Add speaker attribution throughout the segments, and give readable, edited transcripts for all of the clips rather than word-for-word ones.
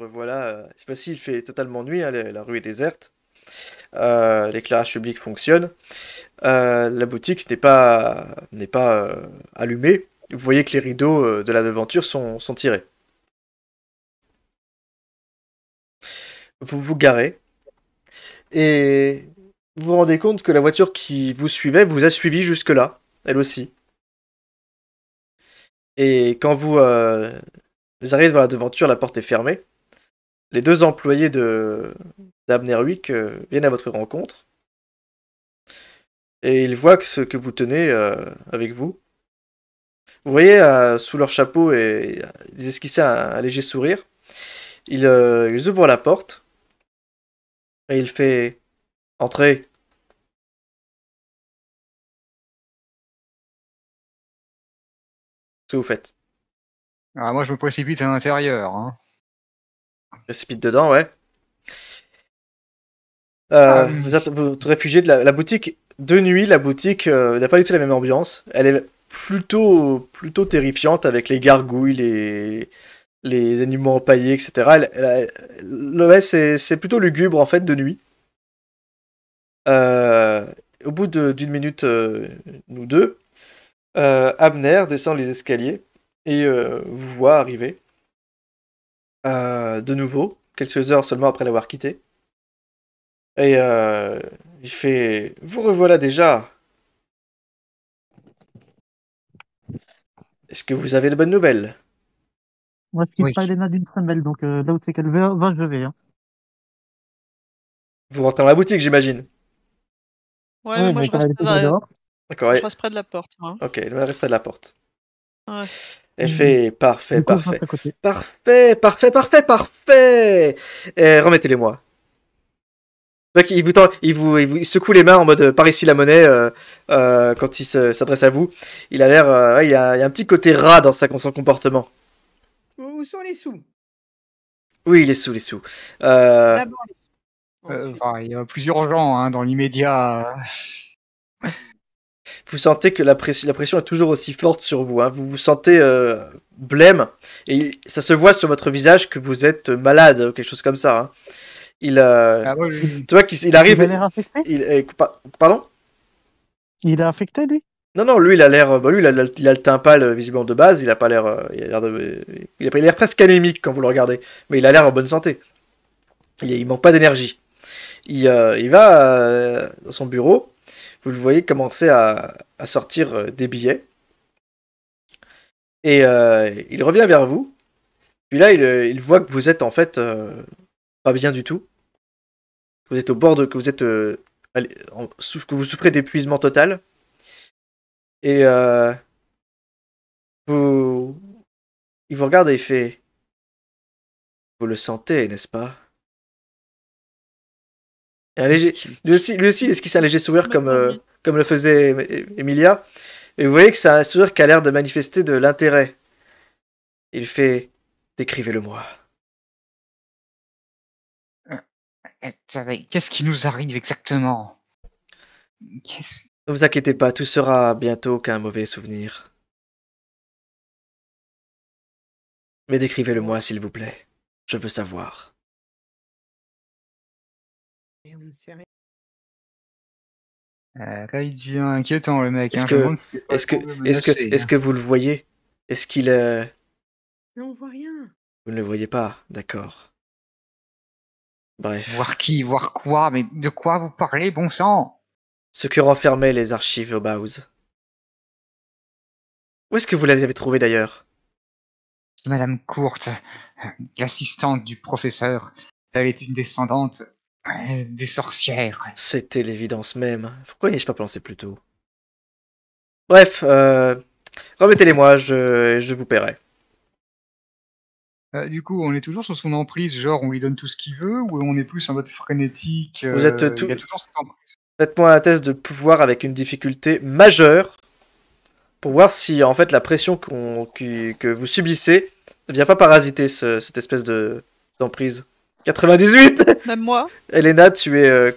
Speaker 1: revoilà. Cette fois-ci, il fait totalement nuit, hein, la rue est déserte. L'éclairage public fonctionne. La boutique n'est pas allumée. Vous voyez que les rideaux de la devanture sont tirés. Vous vous garez et vous vous rendez compte que la voiture qui vous suivait vous a suivi jusque-là, elle aussi. Et quand vous arrivez devant la devanture, la porte est fermée. Les deux employés d'Abnerwick viennent à votre rencontre et ils voient que ce que vous tenez avec vous. Vous voyez sous leur chapeau et ils esquissaient un léger sourire. Ils ouvrent la porte et il fait entrer. Ce que vous faites.
Speaker 2: Ah, moi, je me précipite à l'intérieur. Hein.
Speaker 1: Précipite dedans, ouais.
Speaker 2: Oui.
Speaker 1: Vous te réfugiez de la boutique. De nuit, la boutique n'a pas du tout la même ambiance. Elle est plutôt terrifiante avec les gargouilles, les animaux empaillés, etc. Ouais, c'est plutôt lugubre en fait de nuit. Euh, Au bout d'une minute ou deux, Abner descend les escaliers et vous voit arriver de nouveau, quelques heures seulement après l'avoir quitté. Et il fait vous revoilà déjà. Est-ce que vous avez de bonnes nouvelles?
Speaker 3: Moi, je quitte
Speaker 2: Oui.
Speaker 3: pas Elena d'une semelle, donc là où c'est qu'elle va, je vais. Hein.
Speaker 1: Vous rentrez dans la boutique, j'imagine.
Speaker 4: Ouais, mais moi
Speaker 3: mais
Speaker 4: je
Speaker 3: quand
Speaker 4: reste
Speaker 3: elle est
Speaker 4: près
Speaker 3: toujours dehors.
Speaker 1: D'accord,
Speaker 4: je reste près de la porte. Moi.
Speaker 1: ok, elle reste près de la porte.
Speaker 4: Ouais.
Speaker 1: Elle fait parfait,
Speaker 3: Du coup, je
Speaker 1: parfait.
Speaker 3: reste à côté.
Speaker 1: Parfait. Et remettez-les-moi. Donc, il secoue les mains en mode par ici la monnaie quand il s'adresse à vous. Il a l'air, il y a un petit côté rat dans son comportement.
Speaker 5: Où sont les sous?
Speaker 1: Oui, les sous.
Speaker 5: D'abord les sous. Ensuite.
Speaker 2: Il y a plusieurs gens hein, dans l'immédiat.
Speaker 1: Vous sentez que la pression est toujours aussi forte sur vous. Hein. Vous vous sentez blême et ça se voit sur votre visage que vous êtes malade ou quelque chose comme ça. Hein. Tu vois qu'il arrive.
Speaker 3: Il a l'air affecté.
Speaker 1: Pardon?
Speaker 3: Il est affecté, lui.
Speaker 1: Non, lui il a l'air, lui il a le teint pâle visiblement de base. Il a pas l'air, il a l'air presque anémique quand vous le regardez, mais il a l'air en bonne santé. Il manque pas d'énergie. Il va dans son bureau. Vous le voyez commencer à sortir des billets. Et il revient vers vous. Puis là, il voit que vous êtes en fait pas bien du tout. Vous êtes au bord que vous êtes que vous souffrez d'épuisement total. Et il vous regarde et il fait vous le sentez, n'est-ce pas? Et lui aussi, il esquisse un léger sourire comme le faisait Emilia. Et vous voyez que c'est un sourire qui a l'air de manifester de l'intérêt. Il fait décrivez-le-moi.
Speaker 2: Qu'est-ce qui nous arrive exactement?
Speaker 1: Ne vous inquiétez pas, tout sera bientôt qu'un mauvais souvenir. Mais décrivez-le-moi, s'il vous plaît. Je veux savoir.
Speaker 5: Et on ne sait rien.
Speaker 2: Là, il devient inquiétant, le mec.
Speaker 1: Est-ce
Speaker 2: hein.
Speaker 1: que vous le voyez? Est-ce qu'il
Speaker 5: Non, on voit rien.
Speaker 1: Vous ne le voyez pas, d'accord. Bref.
Speaker 2: Voir qui, voir quoi, mais de quoi vous parlez, bon sang?
Speaker 1: Ce que renfermaient les archives Obauz. Où est-ce que vous les avez trouvées d'ailleurs?
Speaker 2: Madame Courte, l'assistante du professeur, elle est une descendante des sorcières.
Speaker 1: C'était l'évidence même. Pourquoi n'y ai-je pas pensé plus tôt? Bref, remettez-les-moi, je vous paierai.
Speaker 2: Du coup, on est toujours sur son emprise, genre on lui donne tout ce qu'il veut, ou on est plus en mode frénétique?
Speaker 1: Vous êtes
Speaker 2: il y a toujours cette emprise.
Speaker 1: Faites-moi un test de pouvoir avec une difficulté majeure pour voir si en fait la pression que vous subissez ne vient pas parasiter cette espèce d'emprise. 98.
Speaker 4: Même moi.
Speaker 1: Elena, tu es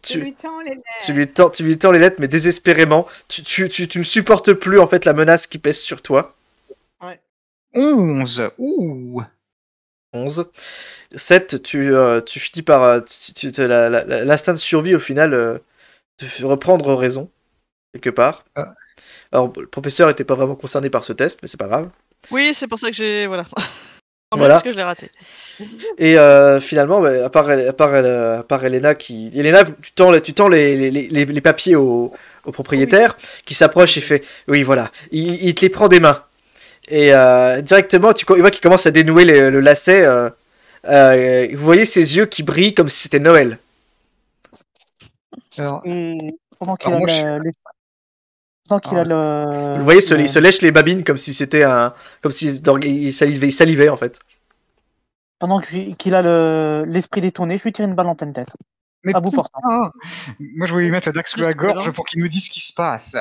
Speaker 1: tu lui tends les lettres mais désespérément. Tu ne supportes plus en fait la menace qui pèse sur toi.
Speaker 5: Ouais.
Speaker 2: 11. Ouh.
Speaker 1: 11. 7, tu finis par... l'instinct de survie, au final, te fait reprendre raison, quelque part.
Speaker 2: Ah.
Speaker 1: Alors, le professeur était pas vraiment concerné par ce test, mais c'est pas grave.
Speaker 4: Oui, c'est pour ça que j'ai. Voilà.
Speaker 1: Voilà.
Speaker 4: Parce que je l'ai raté.
Speaker 1: Et finalement, à part Elena qui... Elena, tu tends les papiers au propriétaire, qui s'approche et fait... Oui, voilà. Il te les prend des mains. Et directement, tu vois qu'il commence à dénouer le lacet. Vous voyez ses yeux qui brillent comme si c'était Noël.
Speaker 2: Alors,
Speaker 3: Et pendant qu'il
Speaker 2: Alors, moi,
Speaker 3: a le... Pendant qu'il a le...
Speaker 1: Vous voyez, il se lèche les babines comme si c'était un... Comme si il salivait, en fait.
Speaker 3: Pendant qu'il a l'esprit détourné, je lui tire une balle en pleine tête.
Speaker 2: mais
Speaker 3: À bout portant.
Speaker 2: putain, moi, je voulais lui mettre la dague sous la
Speaker 4: Juste
Speaker 2: gorge
Speaker 4: violent.
Speaker 2: pour qu'il nous dise ce qui se passe.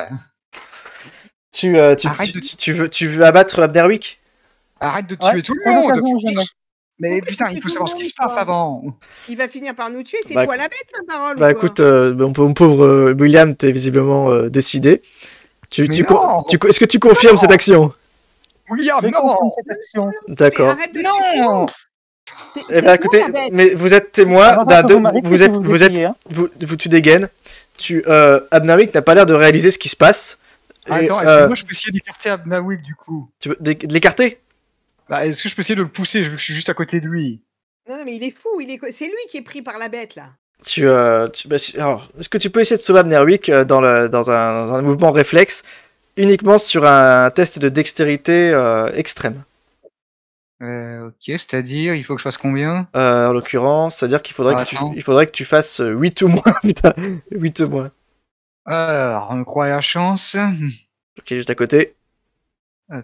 Speaker 1: Tu veux abattre Abnerwick?
Speaker 2: Arrête de
Speaker 3: Ouais,
Speaker 2: tuer tout le
Speaker 3: c'est
Speaker 2: monde.
Speaker 3: l'occasion ou jamais.
Speaker 2: Mais
Speaker 5: Pourquoi
Speaker 2: putain,
Speaker 5: tu
Speaker 2: il
Speaker 5: fais
Speaker 2: faut
Speaker 5: tout
Speaker 2: savoir
Speaker 5: le
Speaker 2: ce qui
Speaker 5: monde,
Speaker 2: se passe
Speaker 5: toi
Speaker 2: avant.
Speaker 5: Il va finir par nous tuer, c'est
Speaker 1: Bah,
Speaker 5: toi la bête, la parole.
Speaker 1: Bah
Speaker 5: ou quoi
Speaker 1: écoute, mon pauvre William, t'es visiblement décidé.
Speaker 2: Mais non.
Speaker 1: Est-ce que tu confirmes cette action?
Speaker 2: William,
Speaker 3: Je
Speaker 2: non.
Speaker 3: confirme cette action.
Speaker 5: Mais
Speaker 1: D'accord.
Speaker 5: arrête de
Speaker 2: Non.
Speaker 1: Eh ben écoutez,
Speaker 5: la bête.
Speaker 1: mais vous êtes témoin
Speaker 3: Alors,
Speaker 1: d'un
Speaker 3: vous m'arrêtez
Speaker 1: vous
Speaker 3: si
Speaker 1: êtes
Speaker 3: vous essayez, hein.
Speaker 1: tu dégaines. Abnerwick n'a pas l'air de réaliser ce qui se passe. Et,
Speaker 2: Attends, est-ce que moi je peux essayer d'écarter Abnawik du coup?
Speaker 1: tu veux de l'écarter?
Speaker 2: Bah, est-ce que je peux essayer de le pousser vu que je suis juste à côté de lui?
Speaker 5: Non, mais il est fou, c'est lui qui est pris par la bête, là.
Speaker 1: Alors, est-ce que tu peux essayer de sauver Abnerwick dans un mouvement réflexe uniquement sur un test de dextérité extrême?
Speaker 2: Ok, c'est-à-dire, il faut que je fasse combien?
Speaker 1: En l'occurrence, c'est-à-dire qu'il faudrait,
Speaker 2: Attends.
Speaker 1: il faudrait que tu fasses 8 ou moins. Putain, 8 ou moins.
Speaker 2: Alors, on croit à la chance.
Speaker 1: Ok, juste à côté.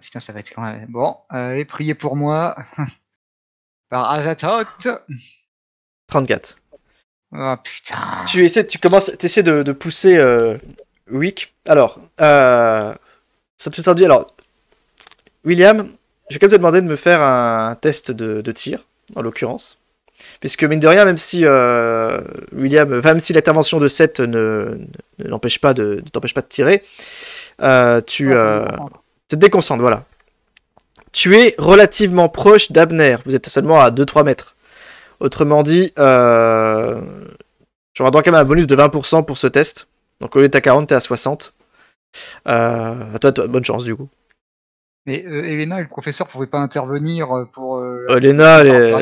Speaker 2: Putain, ça va être quand même... Bon, allez, priez pour moi. Par Azathoth.
Speaker 1: 34.
Speaker 2: Oh putain.
Speaker 1: Tu essaies de pousser Wick. Alors, ça te traduit. Alors, William, je vais quand même te demander de me faire un test de tir, en l'occurrence. Puisque, mine de rien, même si même si l'intervention de Seth ne t'empêche pas de tirer, tu te déconcentres, voilà. Tu es relativement proche d'Abner. Vous êtes seulement à 2-3 mètres. Autrement dit, j'aurai donc quand même un bonus de 20% pour ce test. Donc au lieu d'être à 40, t'es à 60. À toi, bonne chance du coup.
Speaker 2: Mais Elena et le professeur pouvaient pas intervenir pour...
Speaker 1: Elena,
Speaker 2: arrière.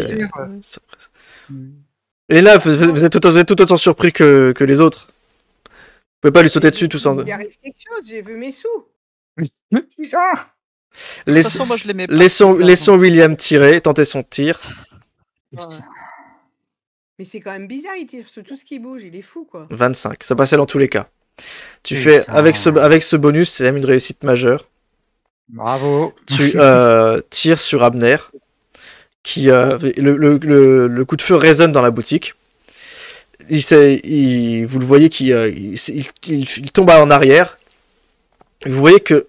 Speaker 1: Elena, vous êtes tout autant surpris que les autres. Vous pouvez pas lui sauter dessus tous en...
Speaker 5: Il arrive quelque chose, j'ai vu mes sous.
Speaker 2: Mais putain.
Speaker 4: De toute façon, moi je l'aimais pas.
Speaker 1: Laissons William tirer, tenter son tir.
Speaker 5: Ouais. Mais c'est quand même bizarre, il tire sur tout ce qui bouge, il est fou, quoi.
Speaker 1: 25, ça passait dans tous les cas. Tu
Speaker 2: Putain.
Speaker 1: fais, avec ce bonus, c'est même une réussite majeure.
Speaker 2: Bravo.
Speaker 1: Tu tires sur Abner, qui le coup de feu résonne dans la boutique. Vous le voyez il tombe en arrière. Vous voyez que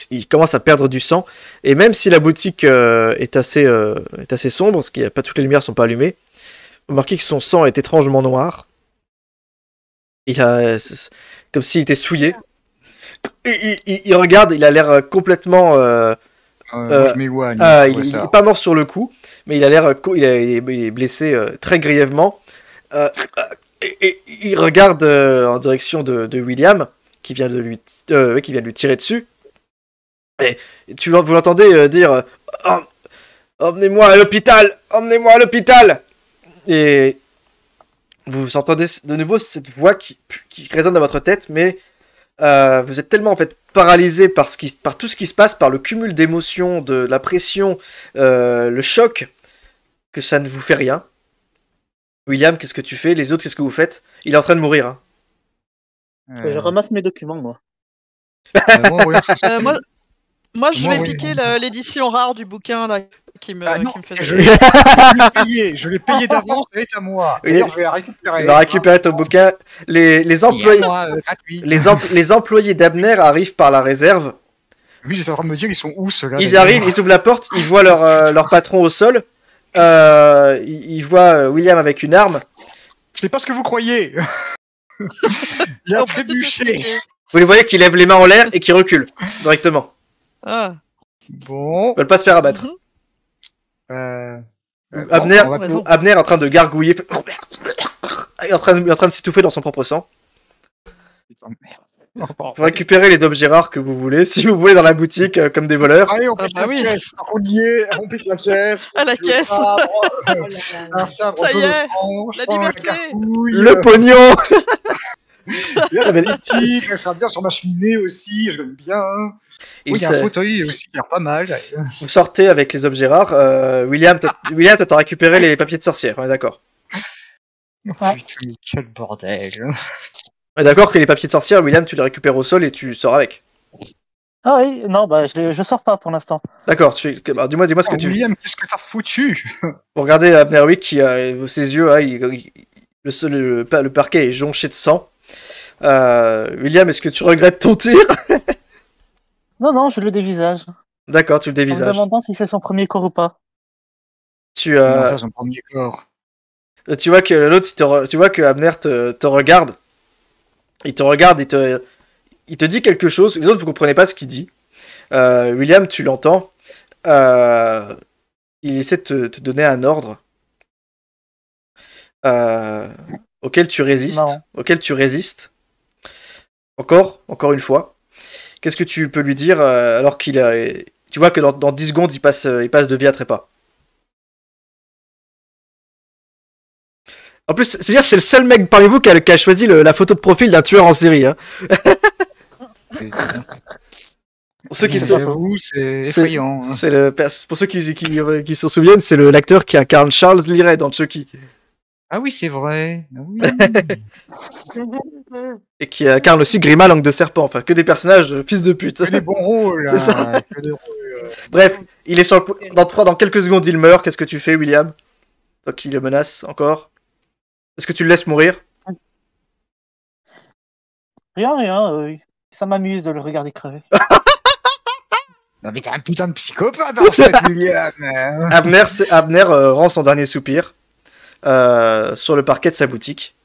Speaker 1: il commence à perdre du sang, et même si la boutique est assez sombre, parce qu'il y a pas toutes les lumières sont pas allumées, vous remarquez que son sang est étrangement noir. C'est comme s'il était souillé. Il regarde, il a l'air complètement.
Speaker 2: Moi, je m'éloigne.
Speaker 1: Il est pas mort sur le coup, mais il a l'air, il est blessé très grièvement. Et il regarde en direction de William, qui vient de lui tirer dessus. Et vous l'entendez dire emmenez-moi à l'hôpital, emmenez-moi à l'hôpital. Et vous entendez de nouveau cette voix qui résonne dans votre tête, mais vous êtes tellement en fait paralysé par tout ce qui se passe, par le cumul d'émotions, de la pression, le choc, que ça ne vous fait rien. William, qu'est-ce que tu fais? Les autres, qu'est-ce que vous faites? Il est en train de mourir. Hein.
Speaker 3: Je ramasse mes documents, moi.
Speaker 4: Moi, je vais
Speaker 2: oui.
Speaker 4: piquer l'édition rare du bouquin là qui me faisait.
Speaker 2: Je l'ai payé d'avance, elle est à moi.
Speaker 1: Oui,
Speaker 2: D'ailleurs, je vais la récupérer.
Speaker 1: tu vas récupérer ton bouquin. Les employés d'Abner arrivent par la réserve.
Speaker 2: Oui, j'étais en train de me dire, ils sont où ceux-là?
Speaker 1: Ils arrivent, ils ouvrent la porte, ils voient leur patron au sol. Ils voient William avec une arme.
Speaker 2: C'est pas ce que vous croyez. Il a trébuché.
Speaker 1: Vous les voyez qui lèvent les mains en l'air et qui reculent directement.
Speaker 4: Ah.
Speaker 2: Bon.
Speaker 1: Ils veulent pas se faire abattre. Abner,
Speaker 2: on va
Speaker 4: raison.
Speaker 1: Abner est en train de gargouiller. Il est en train de s'étouffer dans son propre sang.
Speaker 2: Putain, merde.
Speaker 1: Vous récupérez les objets rares que vous voulez, si vous voulez, dans la boutique, comme des voleurs.
Speaker 2: Allez, on
Speaker 4: Ah
Speaker 2: pique
Speaker 4: bah
Speaker 2: la
Speaker 4: oui.
Speaker 2: caisse. On y est, on pique la caisse.
Speaker 4: À la
Speaker 2: Le
Speaker 4: caisse.
Speaker 2: sabre,
Speaker 5: Oh là là.
Speaker 2: un sabre
Speaker 4: Ça y
Speaker 2: jaune
Speaker 4: est,
Speaker 2: orange,
Speaker 4: la
Speaker 2: prends
Speaker 4: liberté.
Speaker 2: carcouille,
Speaker 1: Le pognon.
Speaker 2: la
Speaker 1: Ah, mais-
Speaker 2: petite, elle sera bien sur ma cheminée aussi, je l'aime bien.
Speaker 1: Il
Speaker 2: Oui, il y a un
Speaker 1: s'a-
Speaker 2: fauteuil aussi qui a l'air pas mal.
Speaker 1: Vous sortez avec les objets rares. William, toi, t'as récupéré les papiers de sorcière, on est d'accord.
Speaker 2: Oh, putain, mais quel bordel.
Speaker 1: On est d'accord que les papiers de sorcière, William, tu les récupères au sol et tu sors avec.
Speaker 3: Ah oui, non, bah je sors pas pour l'instant.
Speaker 1: D'accord, bah, dis-moi ce que
Speaker 2: Oh,
Speaker 1: tu...
Speaker 2: William, qu'est-ce que t'as foutu?
Speaker 1: Vous regardez Abnerwick qui a ses yeux, hein, le parquet est jonché de sang. William, est-ce que tu regrettes ton tir?
Speaker 3: Non, non, je le dévisage.
Speaker 1: D'accord, tu le
Speaker 3: En me
Speaker 1: dévisages.
Speaker 3: demandant si c'est son premier corps ou pas.
Speaker 1: Tu,
Speaker 2: Comment ça, son premier corps?
Speaker 1: tu vois que l'autre, tu vois que Abner te regarde. Il te regarde, il te dit quelque chose. Les autres, vous comprenez pas ce qu'il dit. William, tu l'entends. Il essaie de te donner un ordre auquel tu résistes.
Speaker 3: Non.
Speaker 1: Auquel tu résistes. Encore une fois. Qu'est-ce que tu peux lui dire alors qu'il a... Tu vois que dans 10 secondes, il passe de vie à trépas. En plus, c'est-à-dire c'est le seul mec parmi vous qui a choisi la photo de profil d'un tueur en série. Hein. Pour ceux qui sont...
Speaker 2: J'avoue, c'est effrayant. Hein.
Speaker 1: Pour ceux qui s'en souviennent, c'est l'acteur qui incarne Charles Liray dans Chucky.
Speaker 2: Ah oui, c'est vrai. Ah oui.
Speaker 1: Et qui incarne aussi Grima, langue de serpent. Enfin, que des personnages fils de pute.
Speaker 2: Que des bons rôles.
Speaker 1: C'est ça.
Speaker 2: Hein, que des rôles,
Speaker 1: Bref, il est sur le... dans quelques secondes, il meurt. Qu'est-ce que tu fais, William? Toi qui le menace encore. Est-ce que tu le laisses mourir?
Speaker 3: Rien. Ça m'amuse de le regarder crever.
Speaker 2: Non mais t'es un putain de psychopathe en fait, William.
Speaker 1: Abner rend son dernier soupir sur le parquet de sa boutique.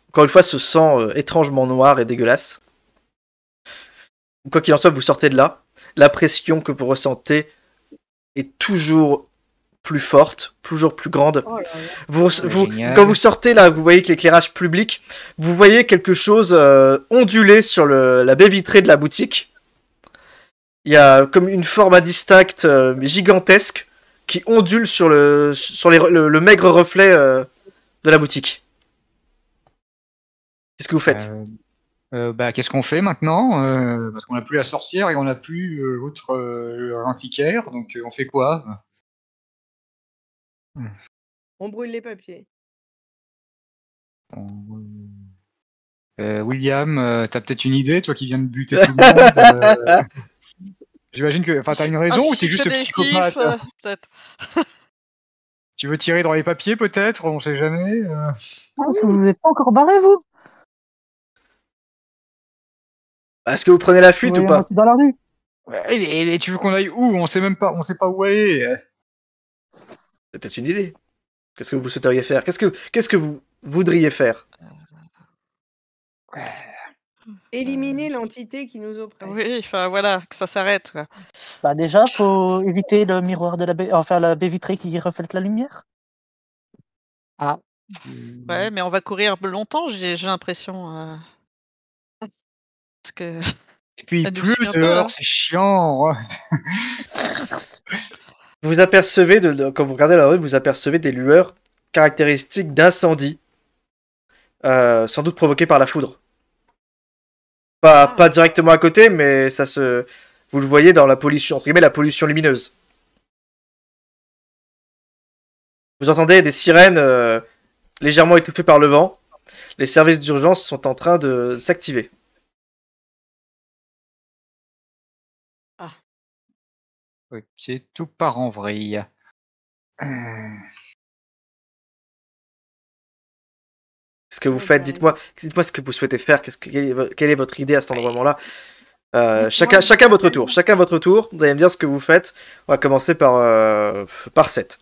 Speaker 1: Encore une fois, ce sang étrangement noir et dégueulasse. Quoi qu'il en soit, vous sortez de là. La pression que vous ressentez est toujours plus forte, toujours plus grande.
Speaker 5: Oh là là.
Speaker 2: Génial.
Speaker 1: Quand vous sortez là, vous voyez que l'éclairage public, vous voyez quelque chose onduler sur la baie vitrée de la boutique. Il y a comme une forme distincte gigantesque qui ondule sur le maigre reflet de la boutique. Qu'est-ce que vous faites?
Speaker 2: Bah, qu'est-ce qu'on fait maintenant? Parce qu'on n'a plus la sorcière et on n'a plus l'autre antiquaire, donc on fait quoi?
Speaker 5: On brûle les papiers.
Speaker 2: William, t'as peut-être une idée, toi qui viens de buter tout le monde. J'imagine que, enfin, t'as une raison ou t'es juste psychopathe?
Speaker 4: Peut-être.
Speaker 2: Tu veux tirer dans les papiers peut-être? On sait jamais.
Speaker 3: Vous n'êtes pas encore barré, vous?
Speaker 1: Est-ce que vous prenez la fuite
Speaker 3: Vous
Speaker 1: ou
Speaker 3: voyez un
Speaker 1: pas?
Speaker 3: petit dans la rue?
Speaker 2: Et tu veux qu'on aille où? On sait pas où aller.
Speaker 1: C'est peut-être une idée. Qu'est-ce que vous souhaiteriez faire? Qu'est-ce que vous voudriez faire?
Speaker 5: Éliminer l'entité qui nous oppresse.
Speaker 4: Oui, enfin voilà, que ça s'arrête. Quoi.
Speaker 3: Bah déjà, faut éviter le miroir de la baie, enfin la baie vitrée qui reflète la lumière.
Speaker 4: Ouais, mais on va courir longtemps, j'ai l'impression. Parce que.
Speaker 2: Et puis il
Speaker 4: Ça nous
Speaker 2: pleut
Speaker 4: suit un peu,
Speaker 2: dehors,
Speaker 4: là.
Speaker 2: c'est chiant.
Speaker 1: Vous apercevez, quand vous regardez la rue, vous apercevez des lueurs caractéristiques d'incendie, sans doute provoquées par la foudre. Pas directement à côté, mais vous le voyez dans la pollution, entre guillemets, la pollution lumineuse. Vous entendez des sirènes légèrement étouffées par le vent. Les services d'urgence sont en train de s'activer.
Speaker 2: Ok, tout part en vrille.
Speaker 1: Ce que vous faites, dites-moi ce que vous souhaitez faire. Quelle est votre idée à cet moment-là? Chacun votre tour. Chacun votre tour. Vous allez me dire ce que vous faites. On va commencer par 7.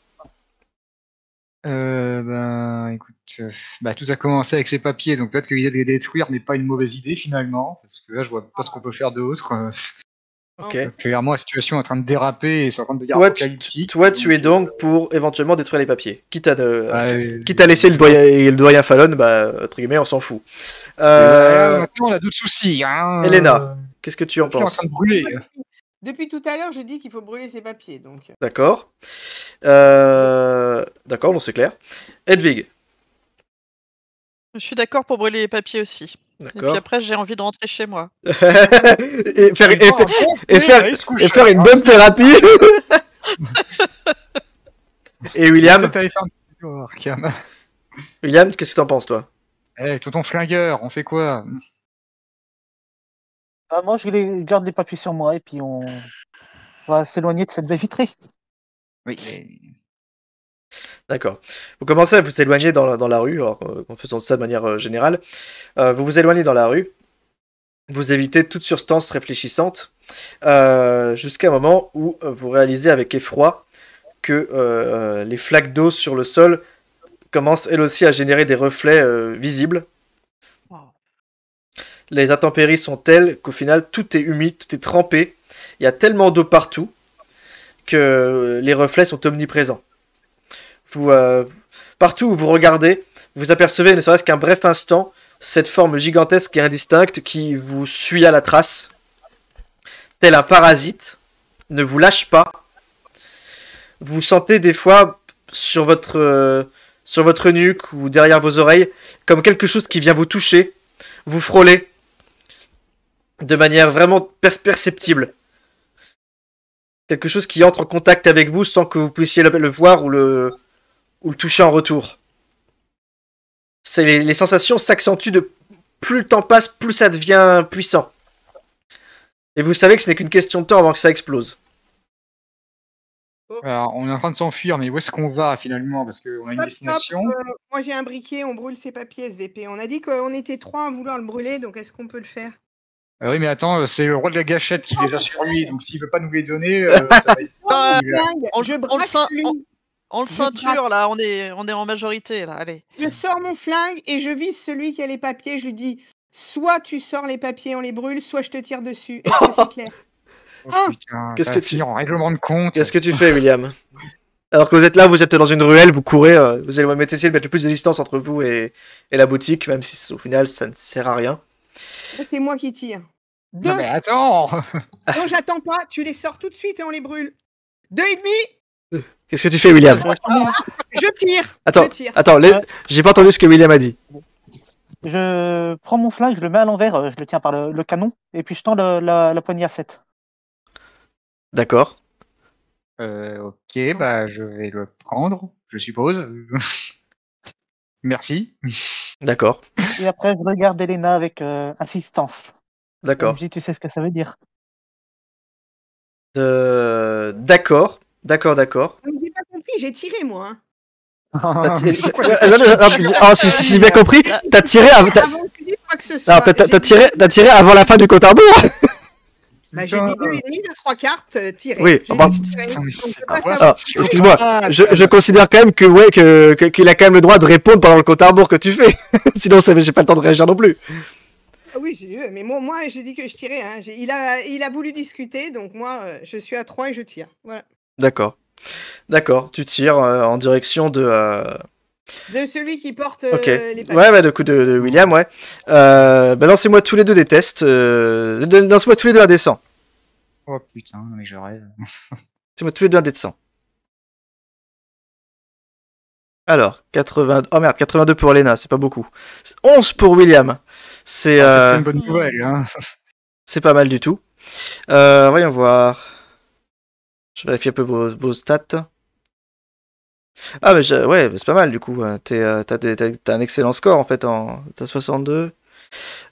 Speaker 2: Ben, écoute, tout a commencé avec ces papiers, donc peut-être que l'idée de les détruire n'est pas une mauvaise idée finalement, parce que là, je vois pas ce qu'on peut faire d'autre.
Speaker 1: Ok.
Speaker 2: Clairement, la situation est en train de déraper et c'est en train de devenir
Speaker 1: Toi,
Speaker 2: apocalyptique.
Speaker 1: tu es donc pour éventuellement détruire les papiers. Quitte à
Speaker 2: Ouais,
Speaker 1: laisser le doyen Fallon, bah, entre guillemets, on s'en fout.
Speaker 2: maintenant, on a d'autres soucis. Hein.
Speaker 1: Elena, qu'est-ce que tu en
Speaker 2: On est en
Speaker 1: penses?
Speaker 2: train de brûler.
Speaker 5: Depuis tout à l'heure, je dis qu'il faut brûler ses papiers. Donc,
Speaker 1: D'accord. D'accord, bon, c'est clair. Edwig.
Speaker 4: Je suis d'accord pour brûler les papiers aussi. Et puis
Speaker 1: D'accord.
Speaker 4: après, j'ai envie de rentrer chez moi.
Speaker 1: et faire une bonne thérapie. Et William,
Speaker 2: Toi, t'avais fait un petit tour, Cam.
Speaker 1: William, qu'est-ce que t'en penses, toi?
Speaker 2: Eh, tout ton flingueur, on fait quoi?
Speaker 3: Moi, garde les papiers sur moi et puis on va s'éloigner de cette baie vitrée.
Speaker 2: Oui, mais...
Speaker 1: D'accord. Vous commencez à vous éloigner dans la rue, alors, en faisant ça de manière générale. Vous vous éloignez dans la rue. Vous évitez toute substance réfléchissante jusqu'à un moment où vous réalisez avec effroi que les flaques d'eau sur le sol commencent elles aussi à générer des reflets visibles.
Speaker 4: Wow.
Speaker 1: Les intempéries sont telles qu'au final tout est humide, tout est trempé. Il y a tellement d'eau partout que les reflets sont omniprésents. Partout où vous regardez, vous apercevez, ne serait-ce qu'un bref instant, cette forme gigantesque et indistincte qui vous suit à la trace, tel un parasite, ne vous lâche pas. Vous sentez des fois sur votre nuque ou derrière vos oreilles comme quelque chose qui vient vous toucher, vous frôler de manière vraiment perceptible. Quelque chose qui entre en contact avec vous sans que vous puissiez le voir ou le toucher en retour. Les sensations s'accentuent plus le temps passe, plus ça devient puissant. Et vous savez que ce n'est qu'une question de temps avant que ça explose.
Speaker 2: Alors, on est en train de s'enfuir, mais où est-ce qu'on va finalement? Parce qu'on a une destination.
Speaker 5: moi, j'ai un briquet, on brûle ses papiers, SVP. On a dit qu'on était 3 à vouloir le brûler, donc est-ce qu'on peut le faire?
Speaker 2: Oui, mais attends, c'est le roi de la gâchette qui les a sur lui, donc s'il veut pas nous les donner, ça va être...
Speaker 5: Je braque celui.
Speaker 4: On le ceinture, là, on est en majorité, là, allez.
Speaker 5: Je sors mon flingue et je vise celui qui a les papiers. Je lui dis, soit tu sors les papiers, on les brûle, soit je te tire dessus. Est-ce que c'est clair?
Speaker 2: Oh, putain,
Speaker 1: Qu'est-ce
Speaker 2: ça
Speaker 1: que
Speaker 2: va finir en règlement de compte.
Speaker 1: Qu'est-ce que tu fais, William? Alors que vous êtes là, vous êtes dans une ruelle, vous courez, vous allez essayer de mettre le plus de distance entre vous et la boutique, même si au final ça ne sert à rien.
Speaker 5: C'est moi qui tire.
Speaker 2: Non mais attends.
Speaker 5: Non, j'attends pas, tu les sors tout de suite et on les brûle. 2,5.
Speaker 1: Qu'est-ce que tu fais, William?
Speaker 5: Je tire.
Speaker 1: Attends,
Speaker 5: je tire.
Speaker 1: j'ai pas entendu ce que William a dit.
Speaker 3: Je prends mon flingue, je le mets à l'envers, je le tiens par le canon, et puis je tends la poignée à 7.
Speaker 1: D'accord.
Speaker 2: Ok, bah je vais le prendre, je suppose. Merci.
Speaker 1: D'accord.
Speaker 3: Et après, je regarde Elena avec insistance.
Speaker 1: D'accord.
Speaker 3: Je dis, tu sais ce que ça veut dire.
Speaker 1: D'accord. D'accord.
Speaker 5: J'ai pas compris, j'ai tiré moi.
Speaker 1: Si j'ai bien compris, t'as tiré avant.
Speaker 5: Avant que tu dises quoi que ce soit.
Speaker 1: Alors, t'as tiré avant la fin du compte à rebours.
Speaker 5: Bah, j'ai dit 2,5 de 3 cartes tirées.
Speaker 1: Oui,
Speaker 5: J'ai
Speaker 1: bah,
Speaker 5: dit tirer.
Speaker 2: putain, mais
Speaker 5: Donc,
Speaker 2: c'est
Speaker 5: je
Speaker 2: pas
Speaker 5: passe
Speaker 2: vrai,
Speaker 5: à-
Speaker 1: Alors, excuse-moi, je considère quand même qu'il a quand même le droit de répondre pendant le compte à rebours que tu fais. Sinon, j'ai pas le temps de réagir non plus.
Speaker 5: Ah oui, c'est Dieu, mais moi j'ai dit que je tirais. Hein. Il a voulu discuter, donc moi je suis à 3 et je tire. Voilà.
Speaker 1: D'accord, tu tires en direction de...
Speaker 5: De celui qui porte
Speaker 1: Ok.
Speaker 5: les papiers.
Speaker 1: Ouais, du coup, de William, ouais. Lancez-moi tous les deux des tests. Lancez-moi tous les deux un D100.
Speaker 2: Oh putain, mais je rêve.
Speaker 1: Lancez-moi tous les deux un D100. Alors, 80... Oh merde, 82 pour Lena, c'est pas beaucoup. 11 pour William. C'est
Speaker 2: une bonne nouvelle, hein.
Speaker 1: c'est pas mal du tout. Voyons voir. Je vérifie un peu vos stats. Ah, mais ouais, c'est pas mal du coup. T'as un excellent score en fait. T'as 62.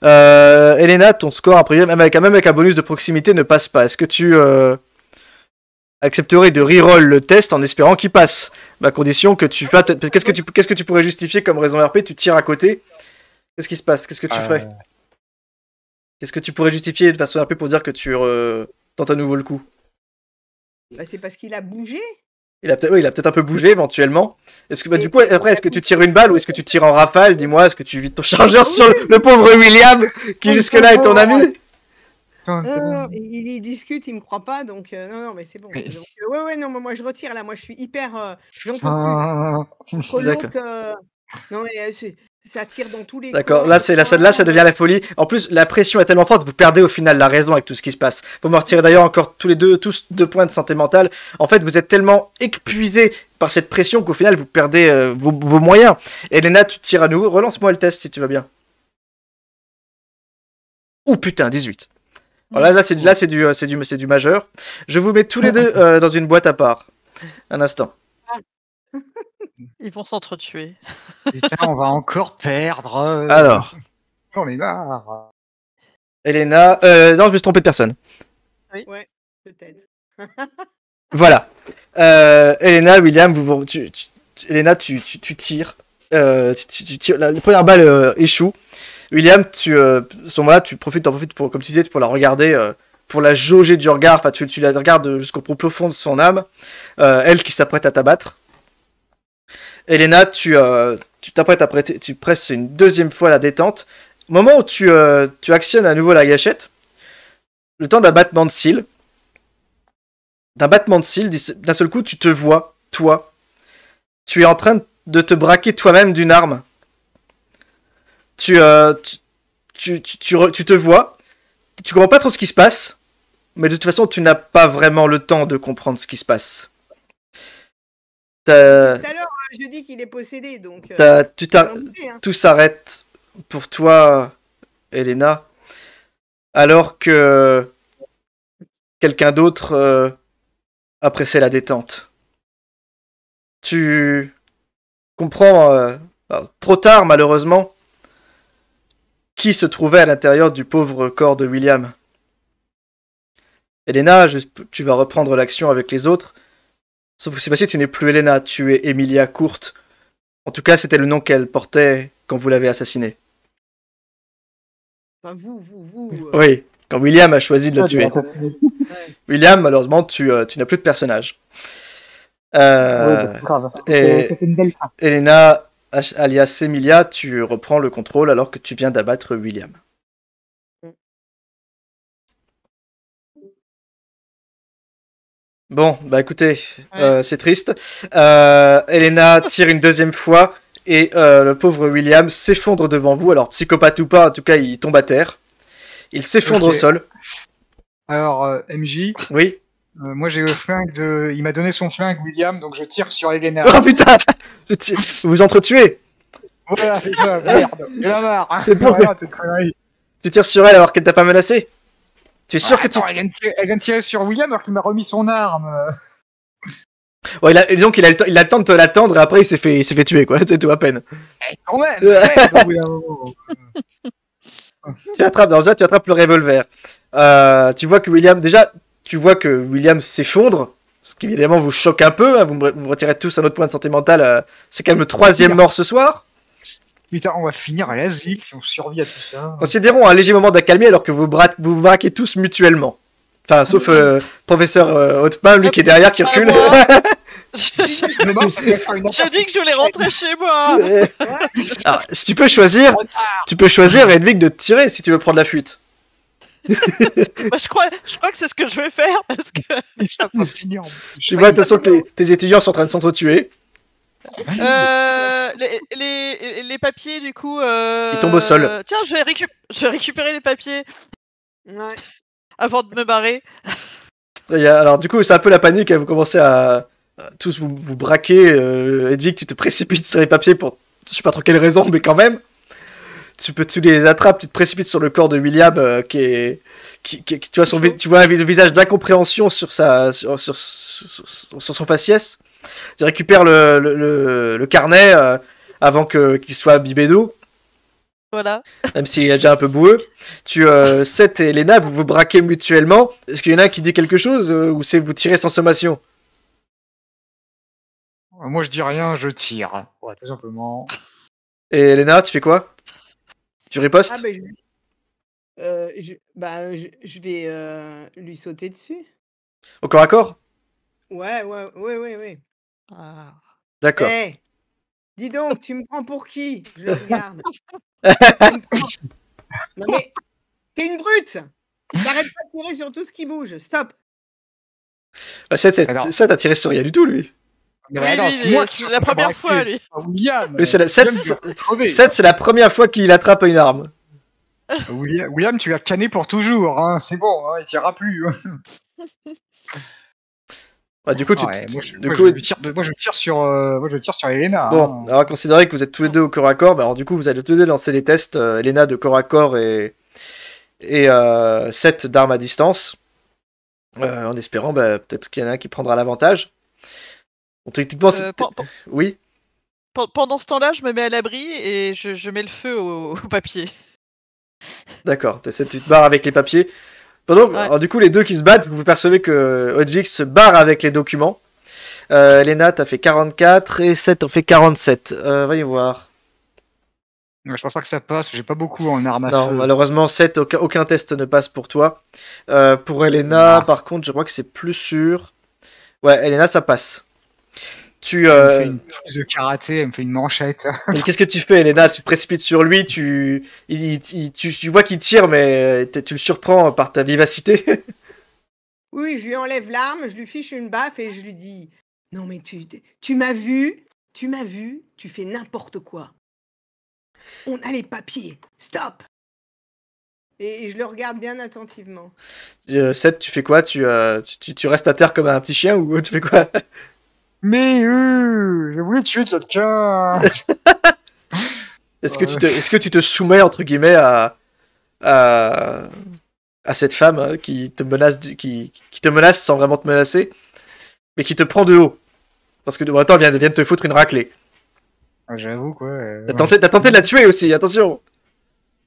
Speaker 1: Elena, ton score, après, même avec un bonus de proximité, ne passe pas. Est-ce que tu accepterais de reroll le test en espérant qu'il passe? À condition que tu fasses. Qu'est-ce que tu pourrais justifier comme raison RP? Tu tires à côté. Qu'est-ce qui se passe? Qu'est-ce que tu ferais? Qu'est-ce que tu pourrais justifier de façon RP pour dire que tu tentes à nouveau le coup?
Speaker 5: Bah, c'est parce qu'il a bougé.
Speaker 1: Il a peut-être un peu bougé éventuellement. Est-ce que du coup après est-ce que tu tires une balle ou est-ce que tu tires en rafale? Dis-moi, est-ce que tu vides ton chargeur sur le pauvre William qui jusque-là est ton ami?
Speaker 5: Non, il discute, il me croit pas, donc non, mais c'est bon.
Speaker 2: Mais-
Speaker 5: Donc, ouais, non, mais moi je retire là. Moi, je suis hyper. J'en peux plus.
Speaker 2: Ah,
Speaker 5: Entre
Speaker 1: D'accord.
Speaker 5: l'autre, non, mais ça tire dans tous les
Speaker 1: D'accord,
Speaker 5: corps.
Speaker 1: là, ça devient la folie. En plus, la pression est tellement forte, vous perdez au final la raison avec tout ce qui se passe. Vous me retirez d'ailleurs encore tous 2 points de santé mentale. En fait, vous êtes tellement épuisé par cette pression qu'au final, vous perdez vos moyens. Elena, tu tires à nouveau. Relance-moi le test si tu vas bien. Ouh putain, 18. Alors là, c'est du majeur. Je vous mets tous les deux dans une boîte à part. Un instant.
Speaker 4: Ils vont s'entretuer.
Speaker 2: Putain, on va encore perdre.
Speaker 1: Alors,
Speaker 2: J'en ai marre.
Speaker 1: Elena... non, je me suis trompé de personne.
Speaker 5: Ouais, peut-être.
Speaker 1: Voilà. Elena, William, Elena, tu tires. Tu tires. La première balle échoue. William, à ce moment-là, t'en profites pour, comme tu disais, pour la regarder, pour la jauger du regard. Enfin, tu la regardes jusqu'au plus profond de son âme. Elle qui s'apprête à t'abattre. Elena, tu t'apprêtes à prêter, tu presses une deuxième fois la détente. Au moment où tu actionnes à nouveau la gâchette, le temps d'un battement de cils. D'un seul coup, tu te vois, toi. Tu es en train de te braquer toi-même d'une arme. Tu te vois. Tu comprends pas trop ce qui se passe. Mais de toute façon, tu n'as pas vraiment le temps de comprendre ce qui se passe.
Speaker 5: Tout à l'heure, je dis qu'il est possédé, donc.
Speaker 1: Tout s'arrête pour toi, Elena. Alors que quelqu'un d'autre a pressé la détente. Tu comprends, trop tard malheureusement, qui se trouvait à l'intérieur du pauvre corps de William. Elena, tu vas reprendre l'action avec les autres. Sauf que c'est facile, tu n'es plus Elena, tu es Emilia Courte. En tout cas, c'était le nom qu'elle portait quand vous l'avez assassinée.
Speaker 5: Enfin, vous.
Speaker 1: Oui, quand William a choisi de le tuer. William, malheureusement, tu n'as plus de personnage.
Speaker 3: Oui, c'est grave. C'était une belle fin.
Speaker 1: Elena, alias Emilia, tu reprends le contrôle alors que tu viens d'abattre William. Bon, bah écoutez, c'est triste. Elena tire une deuxième fois et le pauvre William s'effondre devant vous. Alors, psychopathe ou pas, en tout cas, il tombe à terre. Il s'effondre au sol.
Speaker 2: Alors, MJ,
Speaker 1: Oui.
Speaker 2: moi j'ai le flingue de. Il m'a donné son flingue, William, donc je tire sur Elena.
Speaker 1: Oh putain, vous vous entretuez.
Speaker 2: Voilà, c'est ça, merde. J'en ai marre.
Speaker 1: C'est bon.
Speaker 2: Voilà, cette connerie.
Speaker 1: Tu tires sur elle alors qu'elle t'a pas menacé. Tu es sûr que tu...
Speaker 2: Attends, elle vient de tirer sur William alors qu'il m'a remis son arme.
Speaker 1: Ouais, il a le temps de te l'attendre et après il s'est fait tuer, quoi. C'est tout à peine.
Speaker 2: Quand même, merde, au bout d'un moment.
Speaker 1: Tu attrapes le revolver. Tu vois que William s'effondre, ce qui évidemment vous choque un peu. Hein, vous me retirez tous un autre point de santé mentale. C'est quand même le 3e mort ce soir.
Speaker 2: Putain, on va finir à l'asile si on survit à tout ça.
Speaker 1: Considérons un léger moment d'accalmie alors que vous vous braquez tous mutuellement. Enfin, sauf professeur Hautepin, lui qui est derrière, qui recule.
Speaker 4: J'ai dit que je voulais rentrer chez moi.
Speaker 1: Alors, si tu peux choisir Edwig de te tirer si tu veux prendre la fuite.
Speaker 4: Bah, je crois que c'est ce que je vais faire parce que
Speaker 2: Ça va finir.
Speaker 1: Tu vois de toute façon que tes étudiants sont en train de s'entretuer.
Speaker 4: les papiers du coup.
Speaker 1: Ils tombent au sol.
Speaker 4: Tiens, je vais récupérer les papiers
Speaker 5: Ouais.
Speaker 4: avant de me barrer.
Speaker 1: Alors du coup c'est un peu la panique, hein, vous commencez à tous vous braquer. Edwig, tu te précipites sur les papiers pour je sais pas trop quelle raison, mais quand même. Tu les attrapes, tu te précipites sur le corps de William tu vois le visage d'incompréhension sur son faciès. Tu récupères le carnet avant qu'il soit imbibé d'eau.
Speaker 4: Voilà.
Speaker 1: Même s'il est déjà un peu boueux. Seth et Elena, vous vous braquez mutuellement. Est-ce qu'il y en a un qui dit quelque chose ou c'est vous tirez sans sommation?
Speaker 2: Moi je dis rien, je tire. Ouais, tout simplement.
Speaker 1: Et Elena, tu fais quoi? Tu ripostes?
Speaker 5: Ah, je vais lui sauter dessus.
Speaker 1: Au corps à corps?
Speaker 5: Ouais.
Speaker 4: Ah.
Speaker 1: D'accord.
Speaker 5: Eh, dis donc, tu me prends pour qui? Je le regarde. Non mais, t'es une brute! T'arrêtes pas de tirer sur tout ce qui bouge. Stop.
Speaker 1: 7,
Speaker 2: Alors-
Speaker 1: t'as tiré sur rien du tout, lui.
Speaker 2: Non,
Speaker 4: Oui,
Speaker 2: mais attends,
Speaker 4: lui,
Speaker 2: c'est moi
Speaker 4: c'est
Speaker 2: qui
Speaker 4: la
Speaker 2: suis en train de
Speaker 4: première fois,
Speaker 2: braquer.
Speaker 4: lui.
Speaker 2: William.
Speaker 1: Mais c'est la-
Speaker 2: William,
Speaker 1: sept-
Speaker 2: tu vas crever.
Speaker 1: 7, c'est la première fois qu'il attrape une arme.
Speaker 2: William, tu as canné pour toujours, hein. C'est bon, hein, il tirera plus.
Speaker 1: Bah, du coup,
Speaker 2: Ouais, moi,
Speaker 1: du coup,
Speaker 2: je tire sur Elena.
Speaker 1: bon,
Speaker 2: hein.
Speaker 1: alors considérez que vous êtes tous les deux au corps à corps, bah, alors du coup, vous allez tous les deux lancer les tests, Elena de corps à corps et 7 d'armes à distance, en espérant peut-être qu'il y en a un qui prendra l'avantage. Bon, techniquement, oui.
Speaker 4: Pendant ce temps-là, je me mets à l'abri et je mets le feu au papier.
Speaker 1: D'accord, tu te barres avec les papiers. Pendant,
Speaker 4: Ouais.
Speaker 1: alors, du coup, les deux qui se battent, vous percevez que Hodvig se barre avec les documents. Elena, t'as fait 44 et 7 en fait 47. Voyons voir.
Speaker 2: Ouais, je pense pas que ça passe, j'ai pas beaucoup en arme à
Speaker 1: Non,
Speaker 2: feu.
Speaker 1: malheureusement, 7, aucun test ne passe pour toi. Pour Elena,
Speaker 2: Ah.
Speaker 1: par contre, je crois que c'est plus sûr. Ouais, Elena, ça passe. Tu,
Speaker 2: Elle me fait une prise de karaté, elle me fait une manchette.
Speaker 1: mais qu'est-ce que tu fais, Elena? Tu te précipites sur lui, tu vois qu'il tire, mais tu le surprends par ta vivacité.
Speaker 5: Oui, je lui enlève l'arme, je lui fiche une baffe et je lui dis non mais tu m'as vu, tu fais n'importe quoi. On a les papiers. Stop. Et je le regarde bien attentivement.
Speaker 1: 7, tu fais quoi? Tu restes à terre comme un petit chien ou tu fais quoi?
Speaker 2: Mais j'ai voulu tuer quelqu'un.
Speaker 1: Est-ce que tu te soumets entre guillemets à cette femme qui te menace qui te menace sans vraiment te menacer, mais qui te prend de haut parce que attends, elle vient de te foutre une raclée.
Speaker 2: J'avoue quoi.
Speaker 1: T'as tenté de la tuer aussi, attention.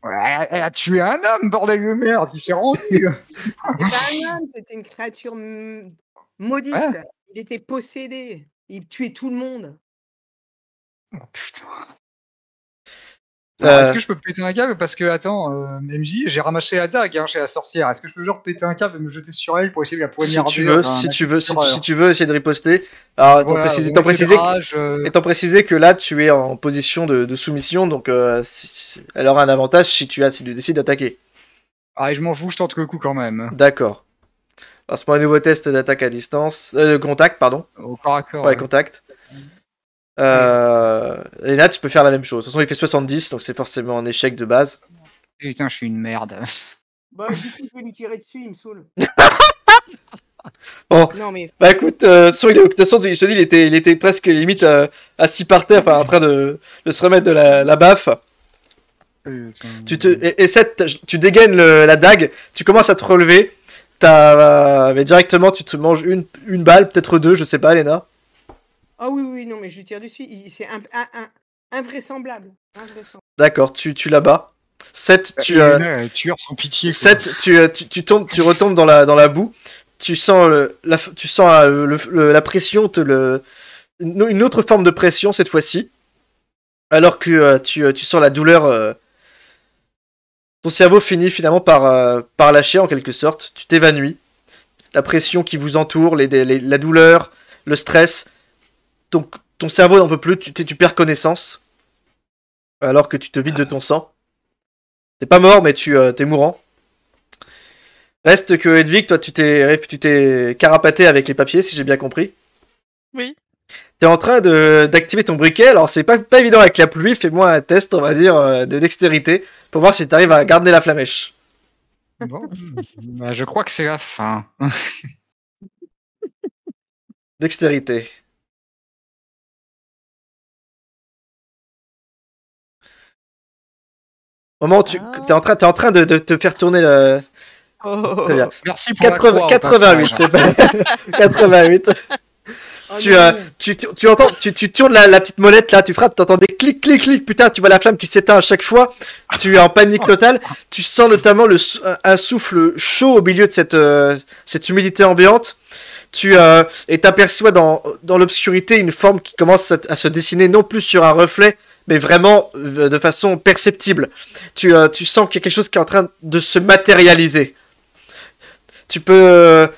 Speaker 2: Ouais, elle a tué un homme, bordel de merde, il s'est rendu.
Speaker 5: C'est pas un homme, c'était une créature maudite.
Speaker 2: Ouais.
Speaker 5: Il était possédé. Il tuait tout le monde.
Speaker 2: Oh putain. Alors,
Speaker 1: Euh,
Speaker 2: est-ce que je peux péter un câble parce que, attends, MJ, j'ai ramassé la dague chez la sorcière. Est-ce que je peux genre péter un câble et me jeter sur elle pour essayer de la
Speaker 1: si
Speaker 2: poignarder
Speaker 1: tu veux,
Speaker 2: enfin,
Speaker 1: si tu veux essayer de riposter. Alors,
Speaker 2: voilà,
Speaker 1: étant précisé que là, tu es en position de soumission, donc elle aura un avantage si tu décides d'attaquer.
Speaker 2: Ah, et je m'en fous, je tente le coup quand même.
Speaker 1: D'accord. Alors, c'est pour un nouveau test d'attaque à distance. Contact, pardon.
Speaker 2: Au corps à corps.
Speaker 1: Ouais, contact. Elena, tu peux faire la même chose. De toute façon, il fait 70, donc c'est forcément un échec de base.
Speaker 2: Putain, je suis une merde.
Speaker 5: Bah, du coup, je vais lui tirer dessus, il me saoule.
Speaker 1: Bon.
Speaker 5: Non, mais
Speaker 1: Bah écoute, de toute façon, je te dis, il était presque limite assis par terre, enfin, en train de se remettre de la baffe. Et tu dégaines la dague, tu commences à te relever, mais directement tu te manges une balle, peut-être deux, je sais pas, Elena.
Speaker 5: ah oui, non, mais je lui tire dessus. C'est invraisemblable.
Speaker 1: D'accord, tu la bas. 7,
Speaker 2: tueur sans pitié.
Speaker 1: 7, tu retombes dans la boue. Tu sens la pression, une autre forme de pression cette fois-ci. Alors que tu sens la douleur. Ton cerveau finit finalement par lâcher en quelque sorte. Tu t'évanouis. La pression qui vous entoure, la douleur, le stress. Ton cerveau n'en peut plus. Tu perds connaissance. Alors que tu te vides de ton sang. T'es pas mort, mais t'es mourant. Reste que Hedwig, toi tu t'es carapaté avec les papiers, si j'ai bien compris.
Speaker 4: Oui.
Speaker 1: T'es en train d'activer ton briquet, alors c'est pas évident avec la pluie, fais-moi un test, on va dire, de dextérité, pour voir si t'arrives à garder la flamèche.
Speaker 2: Bon, bah, je crois que c'est la fin.
Speaker 1: Dextérité. Au moment où t'es en train de te faire tourner le...
Speaker 4: Oh.
Speaker 1: Très bien.
Speaker 2: Merci pour la croix, au
Speaker 1: 88,
Speaker 2: passage.
Speaker 1: c'est pas... 88.
Speaker 5: Oh,
Speaker 1: Tu
Speaker 5: non.
Speaker 1: entends, tu tournes la petite molette là, tu frappes, t'entends des clics, clics, clics, putain, tu vois la flamme qui s'éteint à chaque fois, tu es en panique totale, tu sens notamment un souffle chaud au milieu de cette humidité ambiante, et t'aperçois dans l'obscurité une forme qui commence à se dessiner non plus sur un reflet, mais vraiment de façon perceptible. Tu sens qu'il y a quelque chose qui est en train de se matérialiser. Tu peux...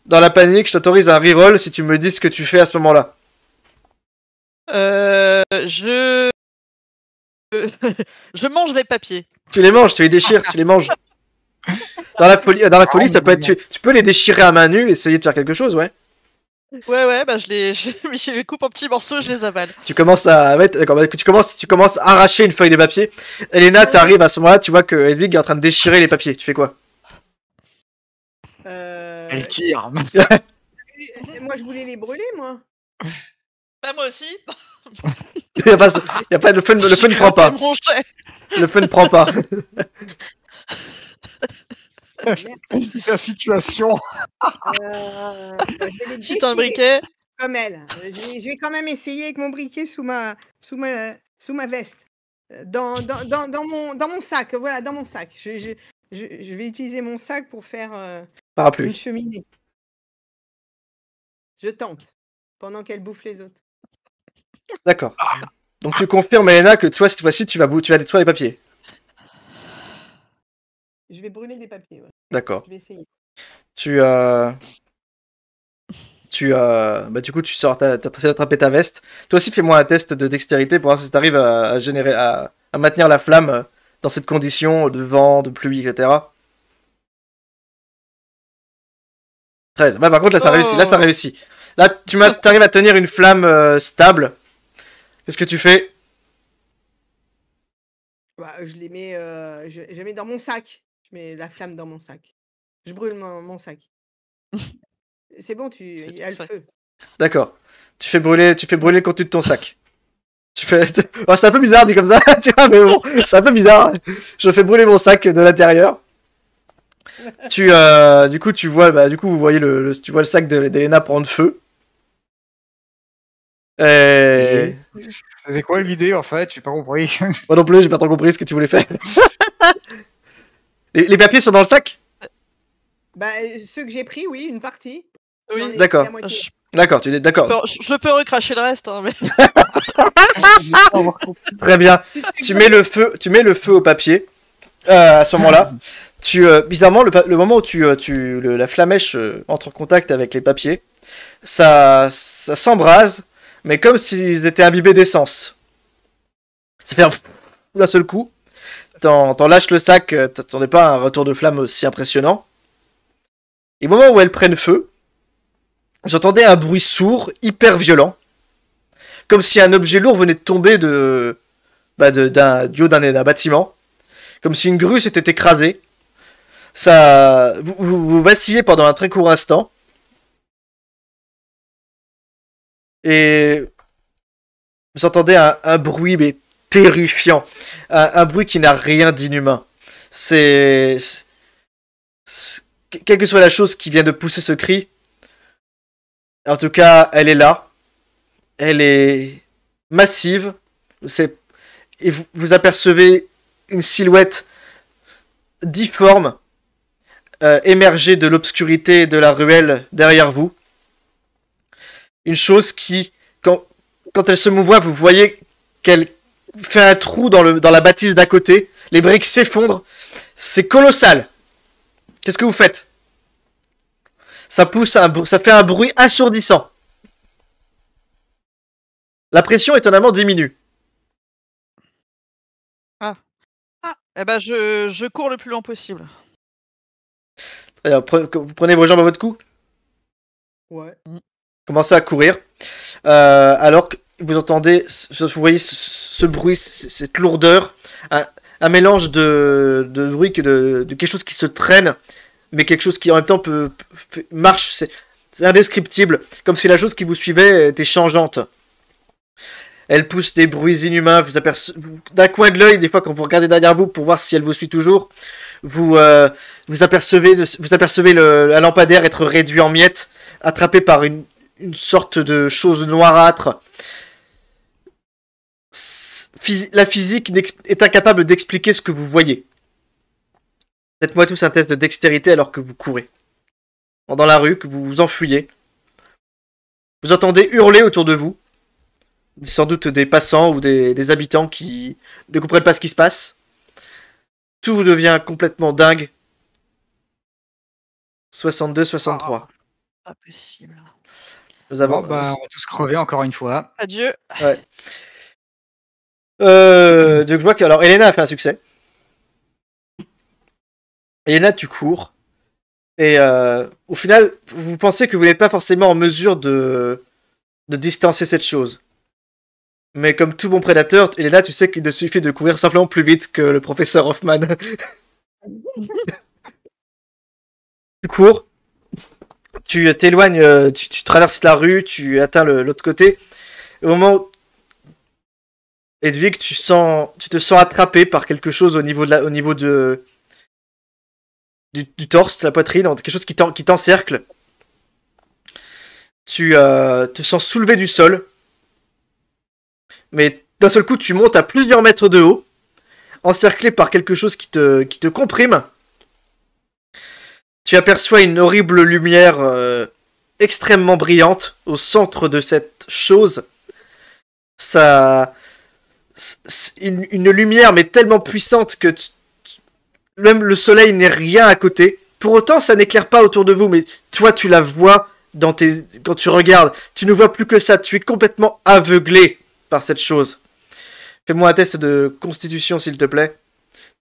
Speaker 1: dans la panique, je t'autorise un reroll si tu me dis ce que tu fais à ce moment-là.
Speaker 4: Je mange les papiers.
Speaker 1: Tu les manges, tu les déchires, tu les manges. Dans la folie, ça peut être. Tu peux les déchirer à main nue, essayer de faire quelque chose, ouais.
Speaker 4: Ouais, bah je les coupe en petits morceaux, je les avale.
Speaker 1: Tu commences à mettre. D'accord, bah, tu commences à arracher une feuille de papier. Elena, t'arrives à ce moment-là, tu vois que Hedwig est en train de déchirer les papiers. Tu fais quoi?
Speaker 2: Elle tire.
Speaker 5: Moi, je voulais les brûler, moi.
Speaker 4: Bah moi aussi.
Speaker 1: y a pas le fun ne prend pas.
Speaker 4: Mon jet.
Speaker 1: Le fun ne prend pas.
Speaker 2: La situation.
Speaker 5: Je vais les
Speaker 4: Si t'as un
Speaker 5: déchirer
Speaker 4: briquet.
Speaker 5: comme elle. Je vais quand même essayer avec mon briquet sous ma veste. Dans mon sac. Voilà, dans mon sac. Je vais utiliser mon sac pour faire une
Speaker 1: Parapluie.
Speaker 5: cheminée. Je tente. Pendant qu'elle bouffe les autres.
Speaker 1: D'accord. Donc tu confirmes, Elena, que toi, cette fois-ci, tu vas détruire les papiers.
Speaker 5: Je vais brûler des papiers. Ouais.
Speaker 1: D'accord.
Speaker 5: Je vais essayer.
Speaker 1: Bah, du coup, tu sors, t'essaies d'attraper ta veste. Toi aussi, fais-moi un test de dextérité pour voir si t'arrives à maintenir la flamme dans cette condition de vent, de pluie, etc. 13. Bah, par contre, là, ça réussit. Là, ça réussit. Là, t'arrives à tenir une flamme stable. Qu'est-ce que tu fais?
Speaker 5: Bah, je les mets, je mets dans mon sac. Je mets la flamme dans mon sac. Je brûle mon sac. C'est bon, il y a le feu.
Speaker 1: D'accord. Tu fais brûler le contenu de ton sac. Oh, c'est un peu bizarre dit comme ça, tu vois, mais bon, c'est un peu bizarre. Je fais brûler mon sac de l'intérieur. Du coup, vous voyez tu vois le sac d'Elena prendre feu.
Speaker 2: C'était quoi l'idée en fait? J'ai pas compris.
Speaker 1: Moi non plus, j'ai pas trop compris ce que tu voulais faire. Les papiers sont dans le sac?
Speaker 5: Bah, ceux que j'ai pris, oui, une partie.
Speaker 4: Oui,
Speaker 5: J'en ai
Speaker 1: d'accord.
Speaker 5: pris la moitié.
Speaker 1: D'accord, tu es d'accord.
Speaker 4: Je peux recracher le reste, hein, mais...
Speaker 1: Très bien. Tu mets le feu au papier. À ce moment-là, bizarrement, le moment où la flamèche entre en contact avec les papiers, ça s'embrase, mais comme s'ils étaient imbibés d'essence. Ça fait d'un seul coup. T'en lâches le sac, t'attendais pas à un retour de flamme aussi impressionnant. Et au moment où elles prennent feu, j'entendais un bruit sourd, hyper violent, comme si un objet lourd venait de tomber du haut d'un bâtiment, comme si une grue s'était écrasée. Vous vacillez pendant un très court instant, et vous entendez un bruit mais terrifiant, un bruit qui n'a rien d'inhumain. Quelle que soit la chose qui vient de pousser ce cri, en tout cas, elle est là. Elle est massive. Et vous apercevez une silhouette difforme émerger de l'obscurité de la ruelle derrière vous. Une chose qui, quand elle se mouvoit, vous voyez qu'elle fait un trou dans la bâtisse d'à côté. Les briques s'effondrent. C'est colossal. Qu'est-ce que vous faites? Ça fait un bruit assourdissant. La pression étonnamment diminue.
Speaker 4: Eh ben, je cours le plus loin possible.
Speaker 1: Alors, vous prenez vos jambes à votre cou.
Speaker 5: Ouais.
Speaker 1: Commencez à courir. Alors que vous entendez, vous voyez ce bruit, cette lourdeur, un mélange de bruit de quelque chose qui se traîne, mais quelque chose qui en même temps marche. C'est indescriptible, comme si la chose qui vous suivait était changeante. Elle pousse des bruits inhumains. Vous apercevez d'un coin de l'œil, des fois quand vous regardez derrière vous pour voir si elle vous suit toujours, vous apercevez un lampadaire être réduit en miettes, attrapé par une sorte de chose noirâtre. La physique est incapable d'expliquer ce que vous voyez. Faites-moi tous un test de dextérité alors que vous courez. Dans la rue, que vous vous enfuyez. Vous entendez hurler autour de vous. Sans doute des passants ou des habitants qui ne comprennent pas ce qui se passe. Tout devient complètement dingue. 62, 63.
Speaker 4: Pas possible.
Speaker 1: Nous avons...
Speaker 2: on va tous crever encore une fois.
Speaker 4: Adieu.
Speaker 1: Ouais. Donc je vois que alors Elena a fait un succès. Elena, tu cours. Et au final, vous pensez que vous n'êtes pas forcément en mesure de distancer cette chose. Mais comme tout bon prédateur, Elena, tu sais qu'il te suffit de courir simplement plus vite que le professeur Hoffman. Tu cours, tu t'éloignes, tu traverses la rue, tu atteins l'autre côté. Au moment où Hedwig, tu te sens attrapé par quelque chose au niveau du torse, de la poitrine, quelque chose qui t'encercle. Tu te sens soulevé du sol. Mais d'un seul coup, tu montes à plusieurs mètres de haut, encerclé par quelque chose qui te comprime. Tu aperçois une horrible lumière extrêmement brillante au centre de cette chose. Ça, une lumière mais tellement puissante que même le soleil n'est rien à côté. Pour autant, ça n'éclaire pas autour de vous, mais toi, tu la vois quand tu regardes. Tu ne vois plus que ça. Tu es complètement aveuglé par cette chose. Fais-moi un test de constitution, s'il te plaît.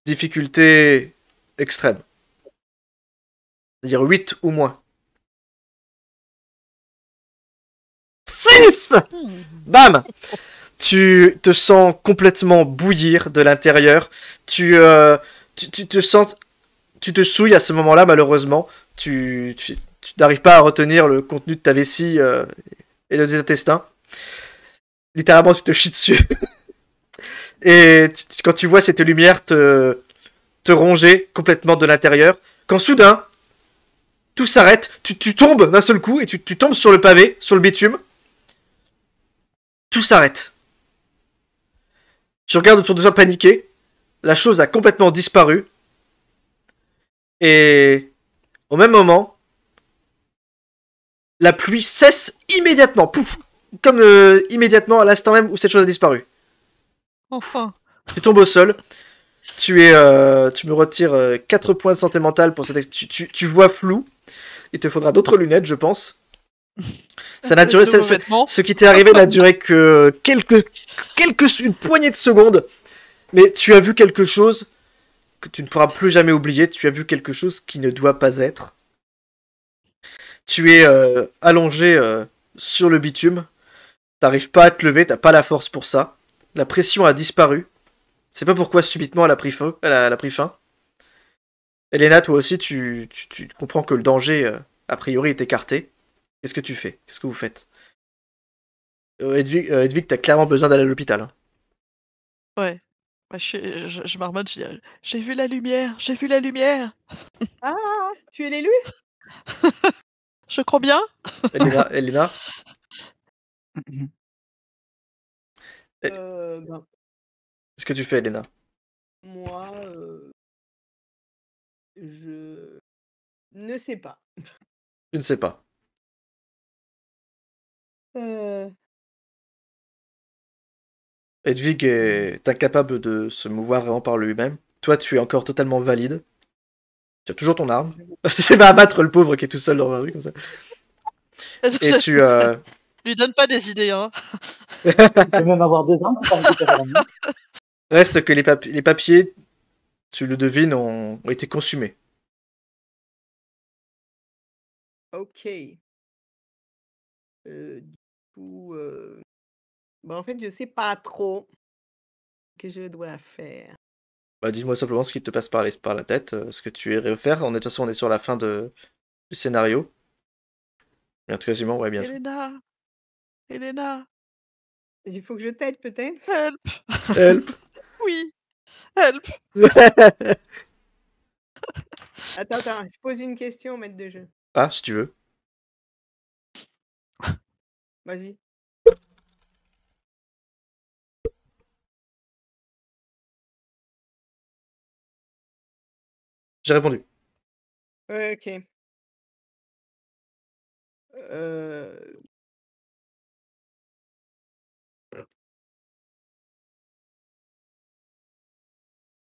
Speaker 1: Difficulté extrême. C'est-à-dire 8 ou moins. 6 ! Bam ! Tu te sens complètement bouillir de l'intérieur. Tu te sens... Tu te souilles à ce moment-là, malheureusement. Tu n'arrives pas à retenir le contenu de ta vessie et de tes intestins. Littéralement, tu te chies dessus. Et quand tu vois cette lumière te ronger complètement de l'intérieur, quand soudain, tout s'arrête, tu tombes d'un seul coup et tu tombes sur le pavé, sur le bitume. Tout s'arrête. Tu regardes autour de toi paniqué. La chose a complètement disparu. Et au même moment, la pluie cesse immédiatement. Pouf! Comme immédiatement à l'instant même où cette chose a disparu.
Speaker 4: Enfin.
Speaker 1: Tu tombes au sol. Tu me retires 4 points de santé mentale pour cette... Tu vois flou. Il te faudra d'autres lunettes, je pense. Ça n'a duré... Ce qui t'est arrivé n'a duré que une poignée de secondes. Mais tu as vu quelque chose que tu ne pourras plus jamais oublier. Tu as vu quelque chose qui ne doit pas être. Tu es allongé sur le bitume. T'arrives pas à te lever, t'as pas la force pour ça. La pression a disparu. C'est pas pourquoi subitement elle a pris fin. Elena, toi aussi, tu comprends que le danger, a priori, est écarté. Qu'est-ce que tu fais? Qu'est-ce que vous faites? Hedwig, t'as clairement besoin d'aller à l'hôpital. Hein.
Speaker 4: Ouais. Bah, je marmonne, je dis j'ai vu la lumière, j'ai vu la lumière.
Speaker 5: Ah, tu es l'élu?
Speaker 4: Je crois bien.
Speaker 1: Elena
Speaker 5: Ben,
Speaker 1: Qu'est-ce que tu fais, Elena?
Speaker 5: moi, je ne sais pas.
Speaker 1: Tu ne sais pas. Hedwig est incapable de se mouvoir vraiment par lui-même. Toi, tu es encore totalement valide. Tu as toujours ton arme. C'est pas abattre le pauvre qui est tout seul dans la rue comme ça. Et tu...
Speaker 4: Lui donne pas des idées, hein.
Speaker 3: Tu peux même avoir 2 ans pour récupérer la mienne.
Speaker 1: Reste que les papiers, tu le devines, ont été consumés.
Speaker 5: Ok. Du coup, en fait, je sais pas trop ce que je dois faire.
Speaker 1: Bah, dis-moi simplement ce qui te passe par la tête, ce que tu irais faire. De toute façon, on est sur la fin du scénario. Quasiment, ouais, bientôt.
Speaker 4: Elena,
Speaker 5: Il faut que je t'aide peut-être?
Speaker 4: help.
Speaker 1: Help.
Speaker 4: Oui, help.
Speaker 5: Attends, je pose une question, maître de jeu.
Speaker 1: Ah, si tu veux.
Speaker 5: Vas-y.
Speaker 1: J'ai répondu.
Speaker 5: Ouais, ok. Euh,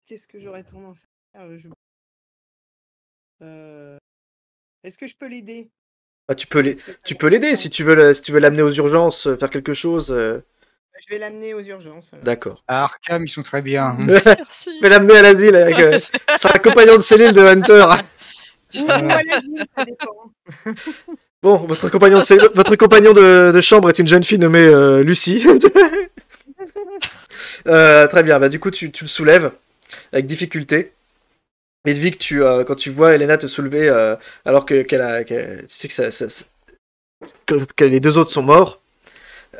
Speaker 5: Qu'est-ce que j'aurais tendance à faire? Est-ce que je peux l'aider?
Speaker 1: Bah, tu peux l'aider si tu veux l'amener aux urgences, faire quelque chose.
Speaker 5: Je vais l'amener aux urgences.
Speaker 1: D'accord.
Speaker 2: À Arkham, ils sont très bien.
Speaker 4: Merci.
Speaker 1: Je vais l'amener à l'asile avec. C'est un compagnon de cellule de Hunter.
Speaker 5: Ou à l'asile, ça dépend.
Speaker 1: Bon, votre compagnon de chambre est une jeune fille nommée Lucie. Très bien, bah du coup tu le soulèves avec difficulté. Edwig, quand tu vois Elena te soulever alors que tu sais que les deux autres sont morts,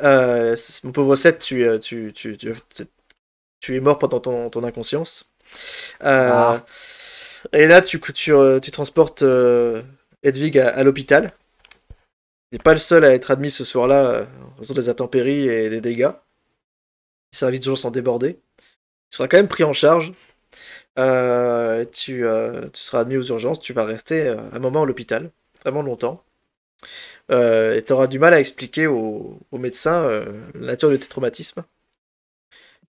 Speaker 1: mon pauvre Seth, tu es mort pendant ton inconscience. Elena, tu transportes Edwig à l'hôpital. Il n'est pas le seul à être admis ce soir-là en raison des intempéries et des dégâts. Les services d'urgence sont débordés. Tu seras quand même pris en charge. Tu seras admis aux urgences. Tu vas rester un moment à l'hôpital, vraiment longtemps. Et tu auras du mal à expliquer aux médecins la nature de tes traumatismes.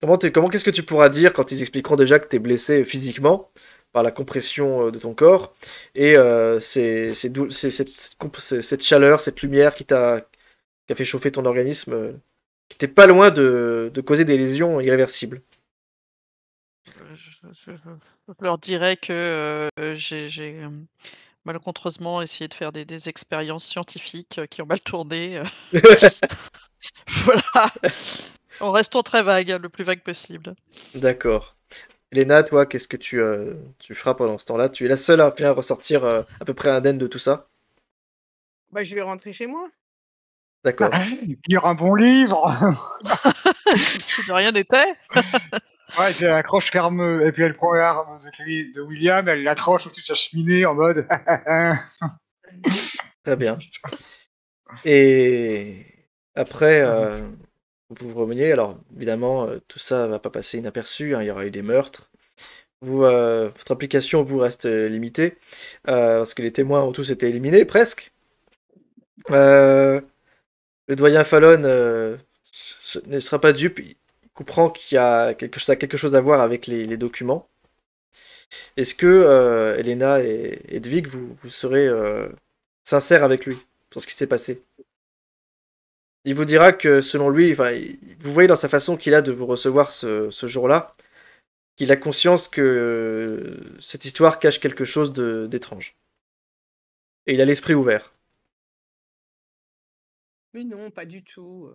Speaker 1: Qu'est-ce que tu pourras dire quand ils expliqueront déjà que tu es blessé physiquement par la compression de ton corps et cette chaleur, cette lumière qui a fait chauffer ton organisme, qui n'était pas loin de causer des lésions irréversibles.
Speaker 4: Je leur dirais que j'ai malencontreusement essayé de faire des expériences scientifiques qui ont mal tourné. Voilà. En restant très vague, le plus vague possible.
Speaker 1: D'accord. Elena, toi, qu'est-ce que tu feras pendant ce temps-là? Tu es la seule à ressortir à peu près indemne de tout ça?
Speaker 5: Bah, je vais rentrer chez moi.
Speaker 1: D'accord.
Speaker 2: Lire un bon livre.
Speaker 4: Si de rien n'était.
Speaker 2: Ouais, puis elle accroche l'arme, et puis elle prend l'arme de William, elle l'accroche au-dessus de sa cheminée en mode.
Speaker 1: Très bien. Et après, vous reveniez. Alors, évidemment, tout ça va pas passer inaperçu. Hein, il y aura eu des meurtres. Votre implication vous reste limitée parce que les témoins ont tous été éliminés, presque. Le doyen Fallon ne sera pas dupe. Il comprend qu'il y a quelque chose à voir avec les documents. Est-ce que Elena et Edwig, vous serez sincères avec lui sur ce qui s'est passé? Il vous dira que selon lui, vous voyez dans sa façon qu'il a de vous recevoir ce jour-là, qu'il a conscience que cette histoire cache quelque chose d'étrange. Et il a l'esprit ouvert.
Speaker 5: Mais non, pas du tout.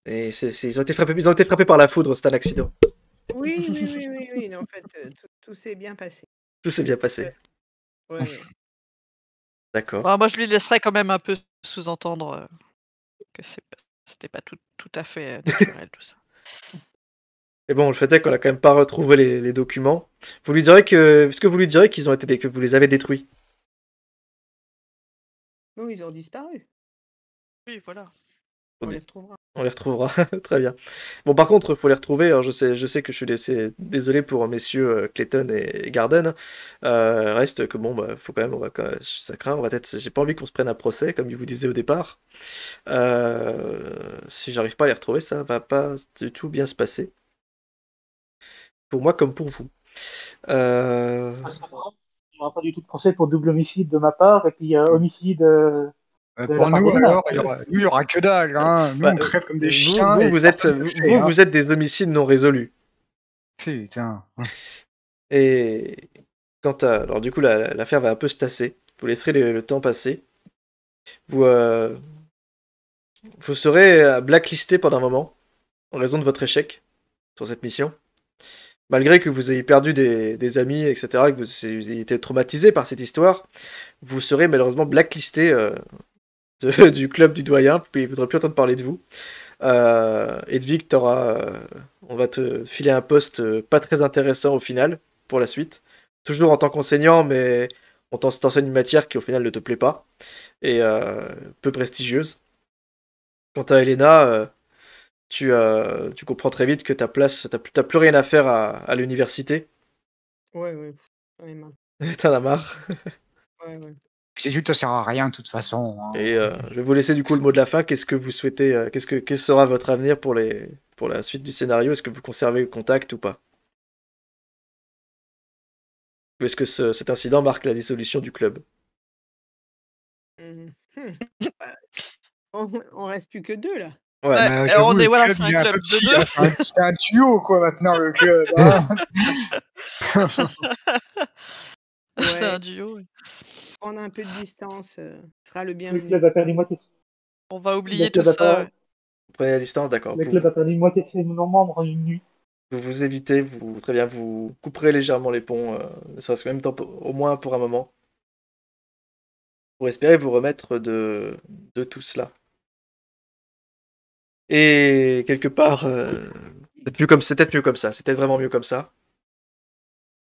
Speaker 1: Et ils ont été frappés par la foudre, c'est un accident.
Speaker 5: Oui. Non, en fait, tout s'est bien passé.
Speaker 1: Tout s'est bien passé.
Speaker 5: Ouais.
Speaker 1: D'accord.
Speaker 4: Bon, moi, je lui laisserais quand même un peu sous-entendre que c'était pas tout à fait naturel tout ça.
Speaker 1: Et bon, le fait est qu'on a quand même pas retrouvé les documents. Est-ce que vous lui direz que vous les avez détruits?
Speaker 5: Non, ils ont disparu.
Speaker 4: Oui, voilà.
Speaker 5: On les retrouvera.
Speaker 1: On les retrouvera, très bien. Bon, par contre, il faut les retrouver. Alors, je sais que je suis désolé pour messieurs Clayton et Garden. Reste que bon, bah, faut quand même, ça craint. J'ai pas envie qu'on se prenne un procès, comme il vous disait au départ. Si j'arrive pas à les retrouver, ça va pas du tout bien se passer. Pour moi comme pour vous.
Speaker 3: Il n'y aura pas du tout de procès pour double homicide de ma part, et puis homicide.
Speaker 2: Pour nous, alors, il y aura que dalle. Hein. Nous, on crève comme des chiens.
Speaker 1: Vous êtes des homicides non résolus.
Speaker 2: Putain.
Speaker 1: Et alors du coup, l'affaire va un peu se tasser. Vous laisserez le temps passer. Vous serez blacklisté pendant un moment en raison de votre échec sur cette mission. Malgré que vous ayez perdu des amis, etc., que vous ayez été traumatisé par cette histoire, vous serez malheureusement blacklisté du club du doyen, puis il ne voudrait plus entendre parler de vous. Edwig, on va te filer un poste pas très intéressant au final, pour la suite. Toujours en tant qu'enseignant, mais on t'enseigne une matière qui au final ne te plaît pas, et peu prestigieuse. Quant à Elena, tu comprends très vite que t'as plus rien à faire à l'université.
Speaker 5: Ouais, j'en ai marre.
Speaker 1: T'en as marre.
Speaker 5: Ouais.
Speaker 2: C'est juste, ça sert à rien de toute façon. Hein.
Speaker 1: Et je vais vous laisser du coup le mot de la fin. Qu'est-ce que vous souhaitez quel sera votre avenir pour la suite du scénario? Est-ce que vous conservez le contact ou pas? Ou est-ce que cet incident marque la dissolution du club?
Speaker 5: On reste plus que 2 là.
Speaker 1: Ouais.
Speaker 4: Ouais.
Speaker 2: Bah,
Speaker 4: Et
Speaker 2: j'avoue,
Speaker 4: on est,
Speaker 2: le
Speaker 4: voilà,
Speaker 2: club,
Speaker 4: c'est un
Speaker 2: il est
Speaker 4: club
Speaker 2: peu
Speaker 4: de
Speaker 2: petit,
Speaker 4: deux.
Speaker 2: hein, c'est un duo, quoi, maintenant, le club. Hein.
Speaker 4: C'est un
Speaker 5: Ouais,
Speaker 4: duo. Ouais.
Speaker 5: prendre un peu de distance sera le
Speaker 3: Le
Speaker 5: bienvenu.
Speaker 3: club a perdu moitié.
Speaker 4: On va
Speaker 3: Le
Speaker 4: oublier tout
Speaker 3: club a,
Speaker 4: ça.
Speaker 3: pas-
Speaker 4: Ouais.
Speaker 1: Vous prenez la distance, d'accord.
Speaker 3: le club a perdu moitié de ses membres en une nuit.
Speaker 1: Vous évitez, très bien, vous couperez légèrement les ponts, ne serait-ce que même temps, au moins pour un moment, pour espérer vous remettre de tout cela. Et quelque part, c'est peut-être mieux comme ça, c'était vraiment mieux comme ça.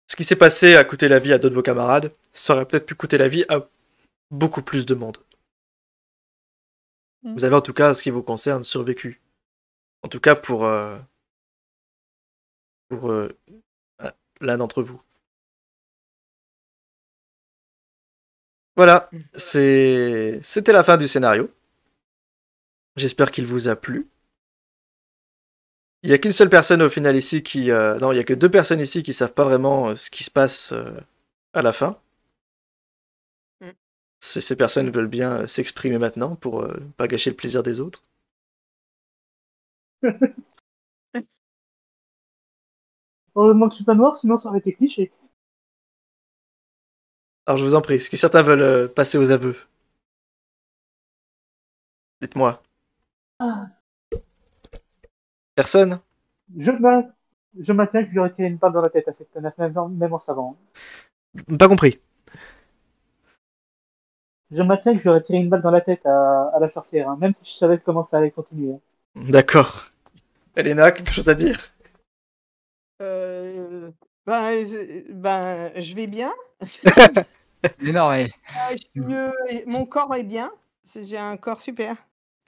Speaker 1: Ce qui s'est passé a coûté la vie à d'autres de vos camarades, ça aurait peut-être pu coûter la vie à beaucoup plus de monde. Vous avez en tout cas, en ce qui vous concerne, survécu. En tout cas pour l'un d'entre vous. Voilà, c'était la fin du scénario. J'espère qu'il vous a plu. Il n'y a qu'une seule personne au final ici qui... non, il n'y a que 2 personnes ici qui savent pas vraiment ce qui se passe à la fin.
Speaker 5: Mm.
Speaker 1: Ces personnes veulent bien s'exprimer maintenant pour pas gâcher le plaisir des autres.
Speaker 3: Heureusement que je suis pas noir, sinon ça aurait été cliché.
Speaker 1: Alors je vous en prie, est-ce que certains veulent passer aux aveux? Dites-moi.
Speaker 3: Ah.
Speaker 1: Personne?
Speaker 3: Je maintiens que je lui aurais tiré une balle dans la tête à cette connasse, même en savant.
Speaker 1: Pas compris.
Speaker 3: Je maintiens que je lui aurais tiré une balle dans la tête à la sorcière, hein, même si je savais comment ça allait continuer. Hein.
Speaker 1: D'accord. Elena, quelque chose à dire?
Speaker 5: Je vais bien.
Speaker 2: Mais non, ouais.
Speaker 5: Je suis mieux, mon corps est bien. J'ai un corps super.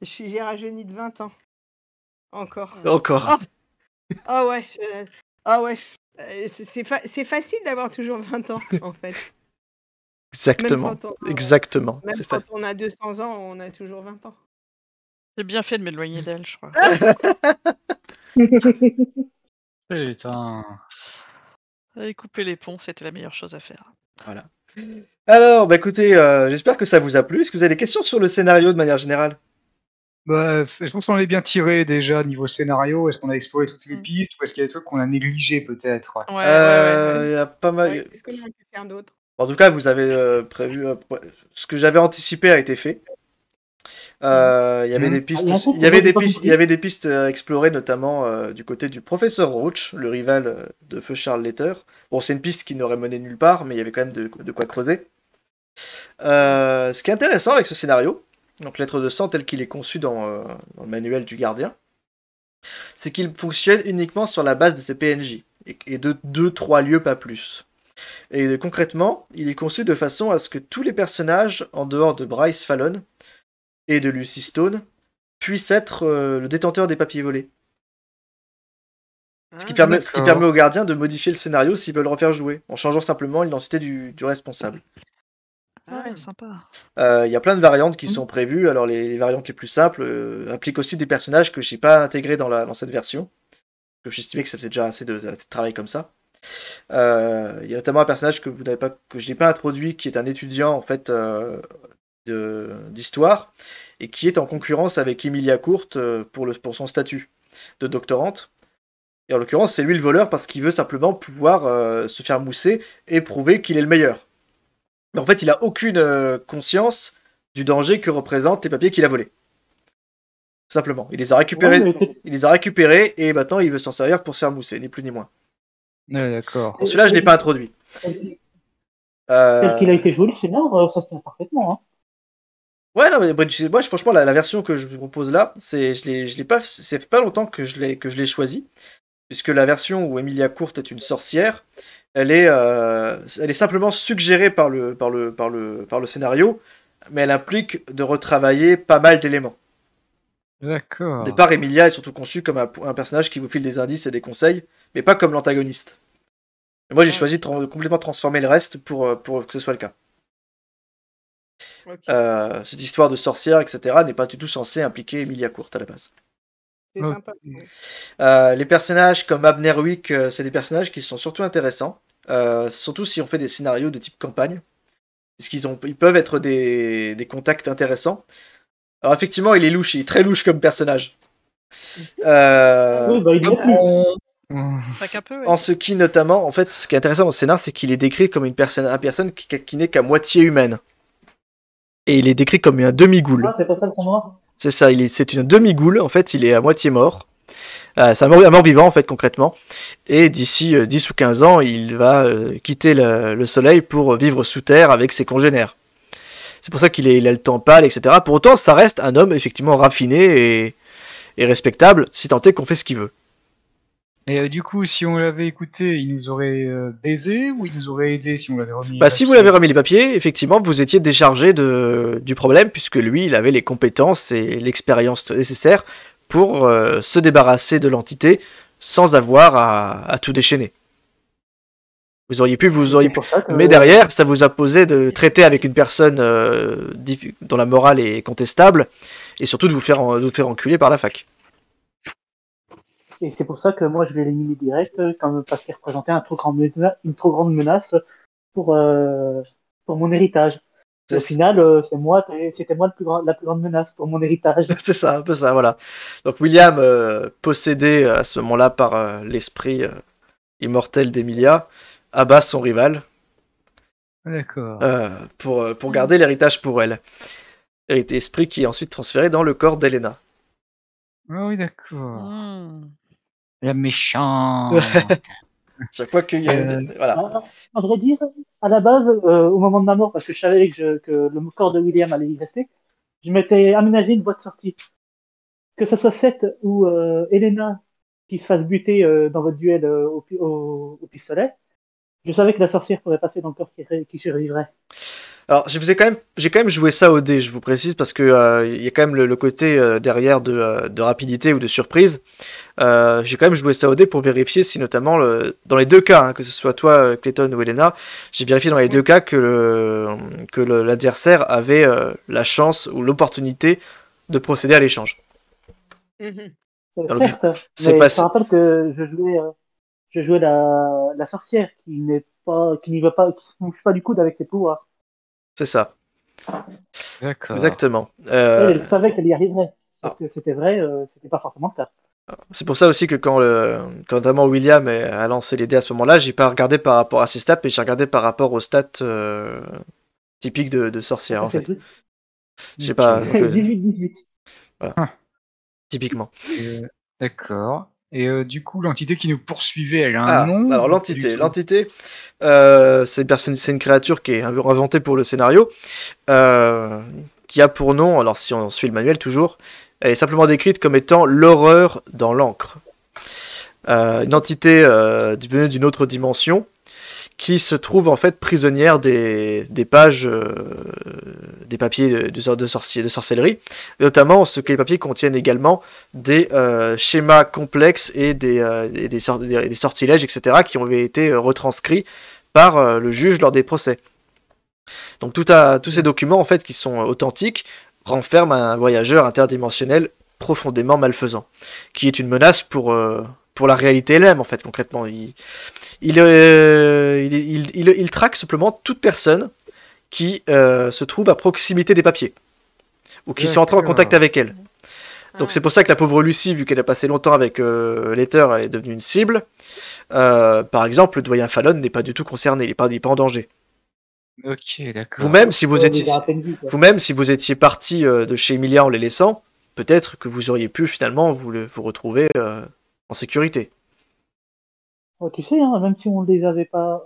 Speaker 5: J'ai rajeuni de 20 ans. Encore.
Speaker 1: Encore.
Speaker 5: Ah ouais. Ah ouais. C'est facile d'avoir toujours 20 ans, en fait.
Speaker 1: Exactement. Exactement.
Speaker 5: Même
Speaker 1: C'est
Speaker 5: quand on a 200 ans, on a toujours 20 ans.
Speaker 4: J'ai bien fait de m'éloigner d'elle, je crois.
Speaker 2: Putain.
Speaker 4: Et couper les ponts, c'était la meilleure chose à faire.
Speaker 1: Voilà. Alors, bah écoutez, j'espère que ça vous a plu. Est-ce que vous avez des questions sur le scénario de manière générale?
Speaker 2: Bah, je pense qu'on est bien tiré déjà niveau scénario. Est-ce qu'on a exploré toutes les pistes ou est-ce qu'il y a des trucs qu'on a négligés peut-être?
Speaker 1: Ouais. Il y a pas mal.
Speaker 5: Ouais, qu'est-ce qu'on aurait pu faire d'autre?
Speaker 1: En tout cas, vous avez prévu. Ce que j'avais anticipé a été fait. Il y avait des pistes. Il y avait des pistes à explorer, notamment du côté du professeur Roach, le rival de Feu Charles Letter. Bon, c'est une piste qui n'aurait mené nulle part, mais il y avait quand même de quoi creuser. Ce qui est intéressant avec ce scénario, donc lettre de sang tel qu'il est conçu dans le manuel du gardien, c'est qu'il fonctionne uniquement sur la base de ses PNJ et de 2-3 lieux, pas plus. Et concrètement, il est conçu de façon à ce que tous les personnages, en dehors de Bryce Fallon et de Lucy Stone, puissent être le détenteur des papiers volés. Ce qui permet aux gardiens de modifier le scénario s'ils veulent le refaire jouer, en changeant simplement l'identité du responsable.
Speaker 4: Ah ouais, sympa.
Speaker 1: Il y a plein de variantes qui sont prévues. Alors les variantes les plus simples impliquent aussi des personnages que je n'ai pas intégrés dans cette version. Que j'estimais que ça faisait déjà assez de travail comme ça. Il y a notamment un personnage que je n'ai pas introduit, qui est un étudiant en fait d'histoire et qui est en concurrence avec Emilia Courte pour son statut de doctorante. Et en l'occurrence, c'est lui le voleur parce qu'il veut simplement pouvoir se faire mousser et prouver qu'il est le meilleur. Mais en fait, il a aucune conscience du danger que représentent les papiers qu'il a volés. Simplement. Il les a récupérés et maintenant il veut s'en servir pour se faire mousser, ni plus ni moins.
Speaker 2: Ouais, d'accord.
Speaker 1: Pour celui-là, je n'ai pas introduit.
Speaker 3: Tel qu'il a été joué, le scénar, ça se tient parfaitement. Hein.
Speaker 1: Ouais, non, mais moi, franchement, la version que je vous propose là, je l'ai pas, ça fait pas longtemps que je l'ai choisi, puisque la version où Emilia Courte est une sorcière, elle est simplement suggérée par le scénario, mais elle implique de retravailler pas mal d'éléments.
Speaker 2: D'accord.
Speaker 1: Au départ, Emilia est surtout conçue comme un personnage qui vous file des indices et des conseils, mais pas comme l'antagoniste. Et moi, j'ai choisi de complètement transformer le reste pour que ce soit le cas. Okay. Cette histoire de sorcière, etc., n'est pas du tout censée impliquer Emilia Courte à la base.
Speaker 5: C'est sympa.
Speaker 1: Les personnages comme Abnerwick, c'est des personnages qui sont surtout intéressants, surtout si on fait des scénarios de type campagne, puisqu'ils peuvent être des contacts intéressants. Alors effectivement, il est louche, il est très louche comme personnage.
Speaker 3: Oui, bah, il est plus.
Speaker 4: Craque un peu, ouais.
Speaker 1: En ce qui notamment, en fait, ce qui est intéressant dans le scénar, c'est qu'il est décrit comme une personne qui n'est qu'à moitié humaine. Et il est décrit comme un demi-goule.
Speaker 3: Ah, c'est pas ça le noir.
Speaker 1: C'est ça, c'est une demi-goule, en fait, il est à moitié mort. C'est un mort vivant, en fait, concrètement. Et d'ici 10 ou 15 ans, il va quitter le soleil pour vivre sous terre avec ses congénères. C'est pour ça qu'il a le temps pâle, etc. Pour autant, ça reste un homme, effectivement, raffiné et respectable, si tant est qu'on fait ce qu'il veut.
Speaker 2: Et du coup, si on l'avait écouté, il nous aurait baisé ou il nous aurait aidé si on l'avait remis
Speaker 1: Bah, si vous l'avez remis les papiers, effectivement, vous étiez déchargé du problème, puisque lui, il avait les compétences et l'expérience nécessaires pour se débarrasser de l'entité sans avoir à tout déchaîner. Vous auriez pu. Mais derrière, ça vous a posé de traiter avec une personne dont la morale est contestable, et surtout de vous faire enculer par la fac.
Speaker 3: Et c'est pour ça que moi je l'ai éliminé direct, parce qu'il représentait une trop grande menace pour mon héritage. Et au final, c'était moi la plus grande menace pour mon héritage.
Speaker 1: C'est ça, un peu ça, voilà. Donc William, possédé à ce moment-là par l'esprit immortel d'Emilia, abat son rival.
Speaker 2: D'accord.
Speaker 1: Pour garder l'héritage pour elle. Esprit qui est ensuite transféré dans le corps d'Elena.
Speaker 2: Ah oui, d'accord.
Speaker 4: Hmm.
Speaker 2: La méchante.
Speaker 1: Chaque fois qu'il y a voilà.
Speaker 3: À vrai dire, à la base, au moment de ma mort, parce que je savais que le corps de William allait y rester, je m'étais aménagé une voie de sortie. Que ce soit Seth ou Elena qui se fasse buter dans votre duel au pistolet, je savais que la sorcière pourrait passer dans le corps qui survivrait.
Speaker 1: Alors, j'ai quand même joué ça au dé, je vous précise, parce que y a quand même le côté derrière de rapidité ou de surprise. J'ai quand même joué ça au dé pour vérifier si notamment, dans les deux cas, hein, que ce soit toi, Clayton ou Elena, j'ai vérifié dans les deux cas que l'adversaire avait la chance ou l'opportunité de procéder à l'échange.
Speaker 3: Certes, mais je te rappelle que je jouais la sorcière qui n'y va pas, qui se bouge pas du coude avec ses pouvoirs.
Speaker 1: C'est ça.
Speaker 2: D'accord.
Speaker 1: Exactement.
Speaker 3: Elle savait qu'elle y arriverait. Parce que c'était vrai, c'était pas forcément le cas.
Speaker 1: C'est pour ça aussi que quand notamment William a lancé les dés à ce moment-là, j'ai pas regardé par rapport à ses stats, mais j'ai regardé par rapport aux stats typiques de sorcière, en fait. J'ai pas...
Speaker 3: 18-18.
Speaker 1: Voilà. Typiquement.
Speaker 2: D'accord. Et du coup, l'entité qui nous poursuivait, elle a un nom?
Speaker 1: Alors l'entité, c'est une créature qui est inventée pour le scénario, qui a pour nom, alors si on suit le manuel toujours, elle est simplement décrite comme étant l'horreur dans l'encre. Une entité venue d'une autre dimension, qui se trouve en fait prisonnière des pages des papiers de sorcellerie, notamment ce que les papiers contiennent également des schémas complexes et des sortilèges, etc., qui ont été retranscrits par le juge lors des procès. Donc tous ces documents en fait qui sont authentiques renferment un voyageur interdimensionnel profondément malfaisant, qui est une menace pour la réalité elle-même en fait concrètement. Il traque simplement toute personne qui se trouve à proximité des papiers ou qui sont entrés en contact avec elle. Donc c'est pour ça que la pauvre Lucie, vu qu'elle a passé longtemps avec l'Ether, elle est devenue une cible. Par exemple, le doyen Fallon n'est pas du tout concerné, il n'est pas en danger.
Speaker 2: Ok, d'accord.
Speaker 1: Vous-même, si vous étiez parti de chez Emilia en les laissant, peut-être que vous auriez pu finalement vous retrouver en sécurité.
Speaker 3: Oh, tu sais, hein, même si on les avait pas...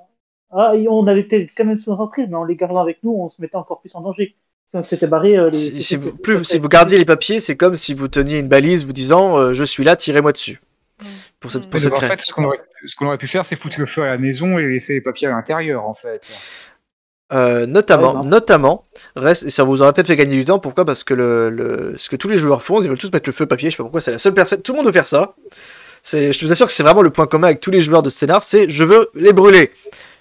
Speaker 3: on avait été quand même surpris, mais en les gardant avec nous, on se mettait encore plus en danger. Si on s'était barré...
Speaker 1: Si vous gardiez les papiers, c'est comme si vous teniez une balise vous disant je suis là, tirez-moi dessus.
Speaker 2: En fait, ce qu'on aurait pu faire, c'est foutre le feu à la maison et laisser les papiers à l'intérieur, en fait.
Speaker 1: Notamment, et ça vous aurait peut-être fait gagner du temps. Pourquoi ? Parce que ce que tous les joueurs font, ils veulent tous mettre le feu au papier. Je sais pas pourquoi, c'est la seule personne. Tout le monde veut faire ça. Je vous assure que c'est vraiment le point commun avec tous les joueurs de scénar, c'est je veux les brûler.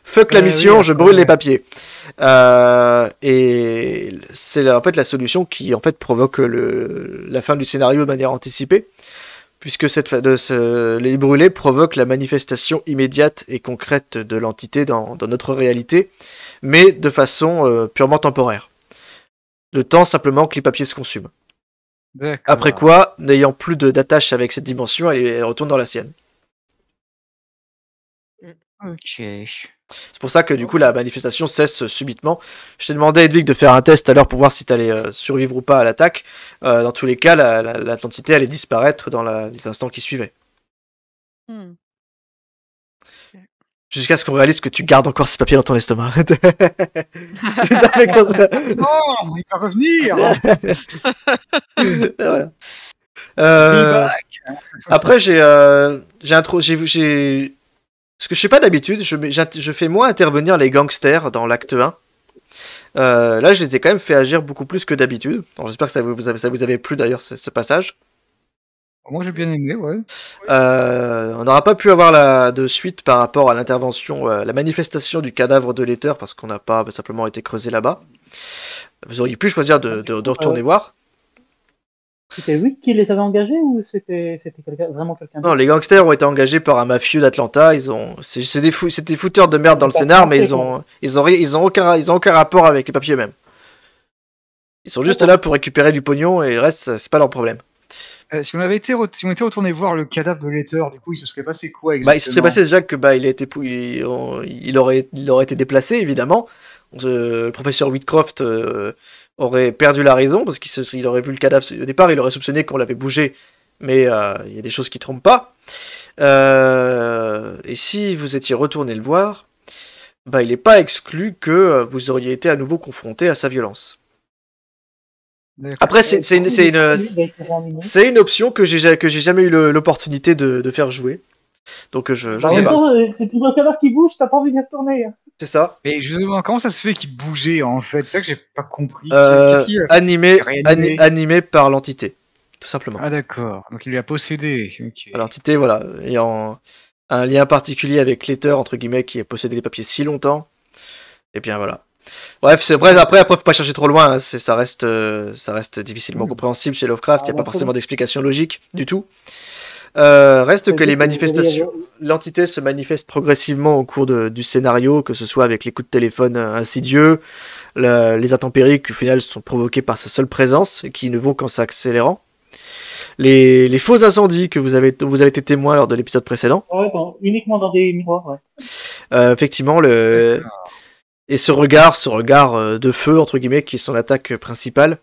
Speaker 1: Fuck la mission, je brûle les papiers. Et c'est en fait la solution qui en fait provoque la fin du scénario de manière anticipée, puisque les brûler provoque la manifestation immédiate et concrète de l'entité dans notre réalité, mais de façon purement temporaire. Le temps simplement que les papiers se consument.
Speaker 2: D'accord.
Speaker 1: Après quoi, n'ayant plus d'attache avec cette dimension, elle retourne dans la sienne.
Speaker 2: Ok.
Speaker 1: C'est pour ça que du coup la manifestation cesse subitement. Je t'ai demandé, Edwig, de faire un test à l'heure pour voir si t'allais survivre ou pas à l'attaque. Dans tous les cas, l'entité allait disparaître dans les instants qui suivaient.
Speaker 4: Hmm.
Speaker 1: Jusqu'à ce qu'on réalise que tu gardes encore ces papiers dans ton estomac. Putain, mais comment ça...
Speaker 2: Non, il va revenir.
Speaker 1: Voilà.
Speaker 2: Be back.
Speaker 1: Après, j'ai ce que je fais pas d'habitude, je fais moins intervenir les gangsters dans l'acte 1. Là, je les ai quand même fait agir beaucoup plus que d'habitude. J'espère que ça vous avait plu d'ailleurs ce passage.
Speaker 2: Moi j'ai bien aimé, ouais.
Speaker 1: On n'aura pas pu avoir de suite par rapport à l'intervention, la manifestation du cadavre de Letter parce qu'on n'a pas simplement été creusé là-bas. Vous auriez pu choisir de retourner voir.
Speaker 3: C'était lui qui les avait engagés ou c'était vraiment quelqu'un d'autre?
Speaker 1: Non, les gangsters ont été engagés par un mafieux d'Atlanta. C'est des fouteurs de merde dans le scénar, mais ils ont aucun rapport avec les papiers eux-mêmes. Ils sont juste là pour récupérer du pognon et le reste, c'est pas leur problème.
Speaker 2: Si on était retourné voir le cadavre de Letter, du coup, il se serait passé quoi exactement?
Speaker 1: Il se serait passé déjà que il aurait été déplacé évidemment. Le professeur Whitcroft aurait perdu la raison parce qu'il aurait vu le cadavre au départ, il aurait soupçonné qu'on l'avait bougé, mais il y a des choses qui trompent pas. Et si vous étiez retourné le voir, il n'est pas exclu que vous auriez été à nouveau confronté à sa violence. Après, c'est une option que j'ai jamais eu l'opportunité de faire jouer. Donc je sais pas.
Speaker 3: C'est pour un cadavre qui bouge, t'as pas envie d'y retourner.
Speaker 1: C'est ça.
Speaker 2: Mais je me demande comment ça se fait qu'il bougeait en fait. C'est ça que j'ai pas compris.
Speaker 1: Animé par l'entité, tout simplement.
Speaker 2: Ah d'accord. Donc il lui a possédé. Okay.
Speaker 1: L'entité, voilà, ayant un lien particulier avec Letter entre guillemets qui a possédé les papiers si longtemps. Et bien voilà. Bref, c'est vrai. Après, faut pas chercher trop loin. Hein. Ça reste difficilement compréhensible chez Lovecraft. Il n'y a pas forcément d'explication logique du tout. Reste que les manifestations, l'entité se manifeste progressivement au cours du scénario, que ce soit avec les coups de téléphone insidieux, les intempéries qui au final sont provoquées par sa seule présence et qui ne vont qu'en s'accélérant. Les faux incendies que vous avez été témoin lors de l'épisode précédent.
Speaker 3: Ouais, uniquement dans des miroirs, ouais.
Speaker 1: Effectivement, et ce regard de feu, entre guillemets, qui est son attaque principale,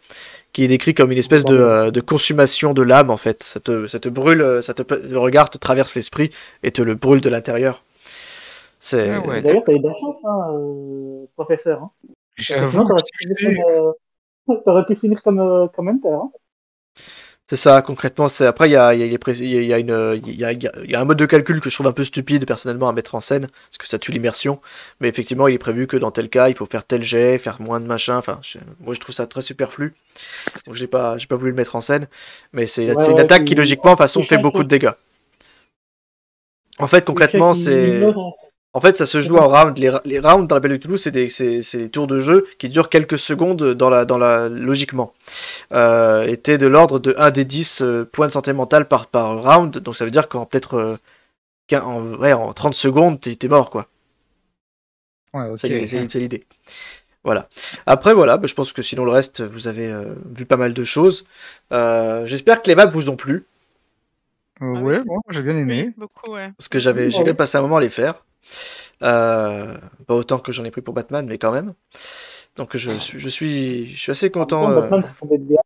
Speaker 1: qui est décrit comme une espèce de consommation de l'âme, en fait. Ça te brûle, le regard te traverse l'esprit et te le brûle de l'intérieur.
Speaker 3: Ouais, d'ailleurs, t'as eu de la chance, professeur. Hein.
Speaker 2: Sinon,
Speaker 3: t'aurais pu finir comme Hunter. Hein.
Speaker 1: C'est ça, concrètement. Après, il y a un mode de calcul que je trouve un peu stupide, personnellement, à mettre en scène, parce que ça tue l'immersion. Mais effectivement, il est prévu que dans tel cas, il faut faire tel jet, faire moins de machin. Enfin, moi, je trouve ça très superflu. Donc, j'ai pas voulu le mettre en scène. Mais c'est une attaque qui, logiquement, de toute façon, fait beaucoup de dégâts. En fait, concrètement, En fait, ça se joue en round. Les rounds dans la Belle de Toulouse, c'est des tours de jeu qui durent quelques secondes logiquement. Étaient de l'ordre de 1 des 10 points de santé mentale par round. Donc ça veut dire qu'en peut-être en 30 secondes, t'es mort, quoi.
Speaker 2: Ouais, okay.
Speaker 1: C'est l'idée. Voilà. Après, voilà, je pense que sinon le reste, vous avez vu pas mal de choses. J'espère que les maps vous ont plu.
Speaker 2: Ouais, bon, j'ai bien aimé.
Speaker 4: Oui, beaucoup, ouais.
Speaker 1: Parce que j'ai quand même passé un moment à les faire. Pas autant que j'en ai pris pour Batman, mais quand même. Donc je suis assez content.
Speaker 3: Batman, ça tombe bien.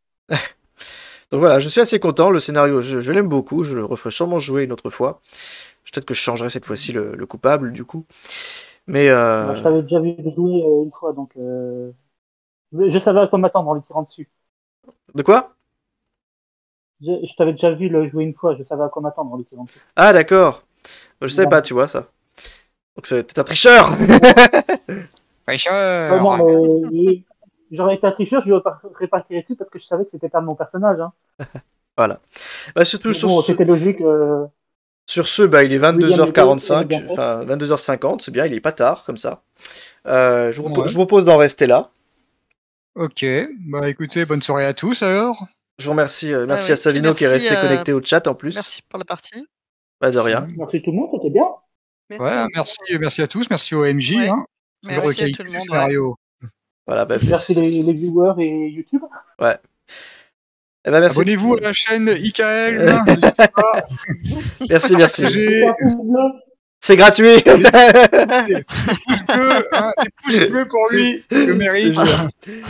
Speaker 1: Donc voilà, je suis assez content. Le scénario, je l'aime beaucoup. Je le referai sûrement jouer une autre fois. Peut-être que je changerai cette fois-ci le coupable, du coup. Mais
Speaker 3: Moi, je t'avais déjà vu jouer une fois, donc je savais à quoi m'attendre en lui tirant dessus.
Speaker 1: De quoi?
Speaker 3: Je t'avais déjà vu le jouer une fois, je savais à quoi m'attendre en lui tirant dessus.
Speaker 1: Ah d'accord. Je sais pas, tu vois ça. Donc c'est peut-être un tricheur.
Speaker 2: Tricheur.
Speaker 3: Non, mais j'aurais été un tricheur, je lui aurais pas tiré dessus parce que je savais que c'était pas mon personnage. Hein.
Speaker 1: Voilà. Surtout
Speaker 3: c'était logique.
Speaker 1: Sur ce, il est 22h45, enfin 22h50, c'est bien, il est pas tard comme ça. Je vous propose d'en rester là.
Speaker 2: Ok, écoutez, bonne soirée à tous alors.
Speaker 1: Je vous remercie, merci à Savino qui est resté connecté au chat en plus.
Speaker 4: Merci pour la partie.
Speaker 1: Pas de rien.
Speaker 3: Merci tout le monde, c'était bien.
Speaker 2: Merci à tous, merci au MJ.
Speaker 4: Ouais.
Speaker 2: Hein,
Speaker 4: merci à tout le monde.
Speaker 2: Scénario.
Speaker 1: Voilà,
Speaker 3: merci les viewers et YouTube.
Speaker 1: Ouais. Eh ben, merci.
Speaker 2: Abonnez-vous à la chaîne IKL.
Speaker 1: Merci, merci.
Speaker 2: J'ai
Speaker 3: Un pouce bleu.
Speaker 1: C'est gratuit.
Speaker 2: des pouces bleus pour lui. Le mérite.
Speaker 1: Je te jure.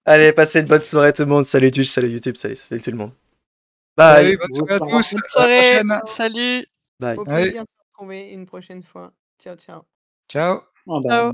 Speaker 1: Allez, passez une bonne soirée tout le monde. Salut Twitch, salut YouTube, salut tout le monde. Bye.
Speaker 2: Salut, bonne soirée à tous.
Speaker 4: Bonne
Speaker 2: À la
Speaker 4: soirée.
Speaker 2: prochaine.
Speaker 4: Salut.
Speaker 1: Bye.
Speaker 5: Au
Speaker 2: Allez.
Speaker 5: plaisir de se retrouver une prochaine fois. Ciao, ciao.
Speaker 2: Ciao.
Speaker 3: Ah bah,
Speaker 4: Ciao.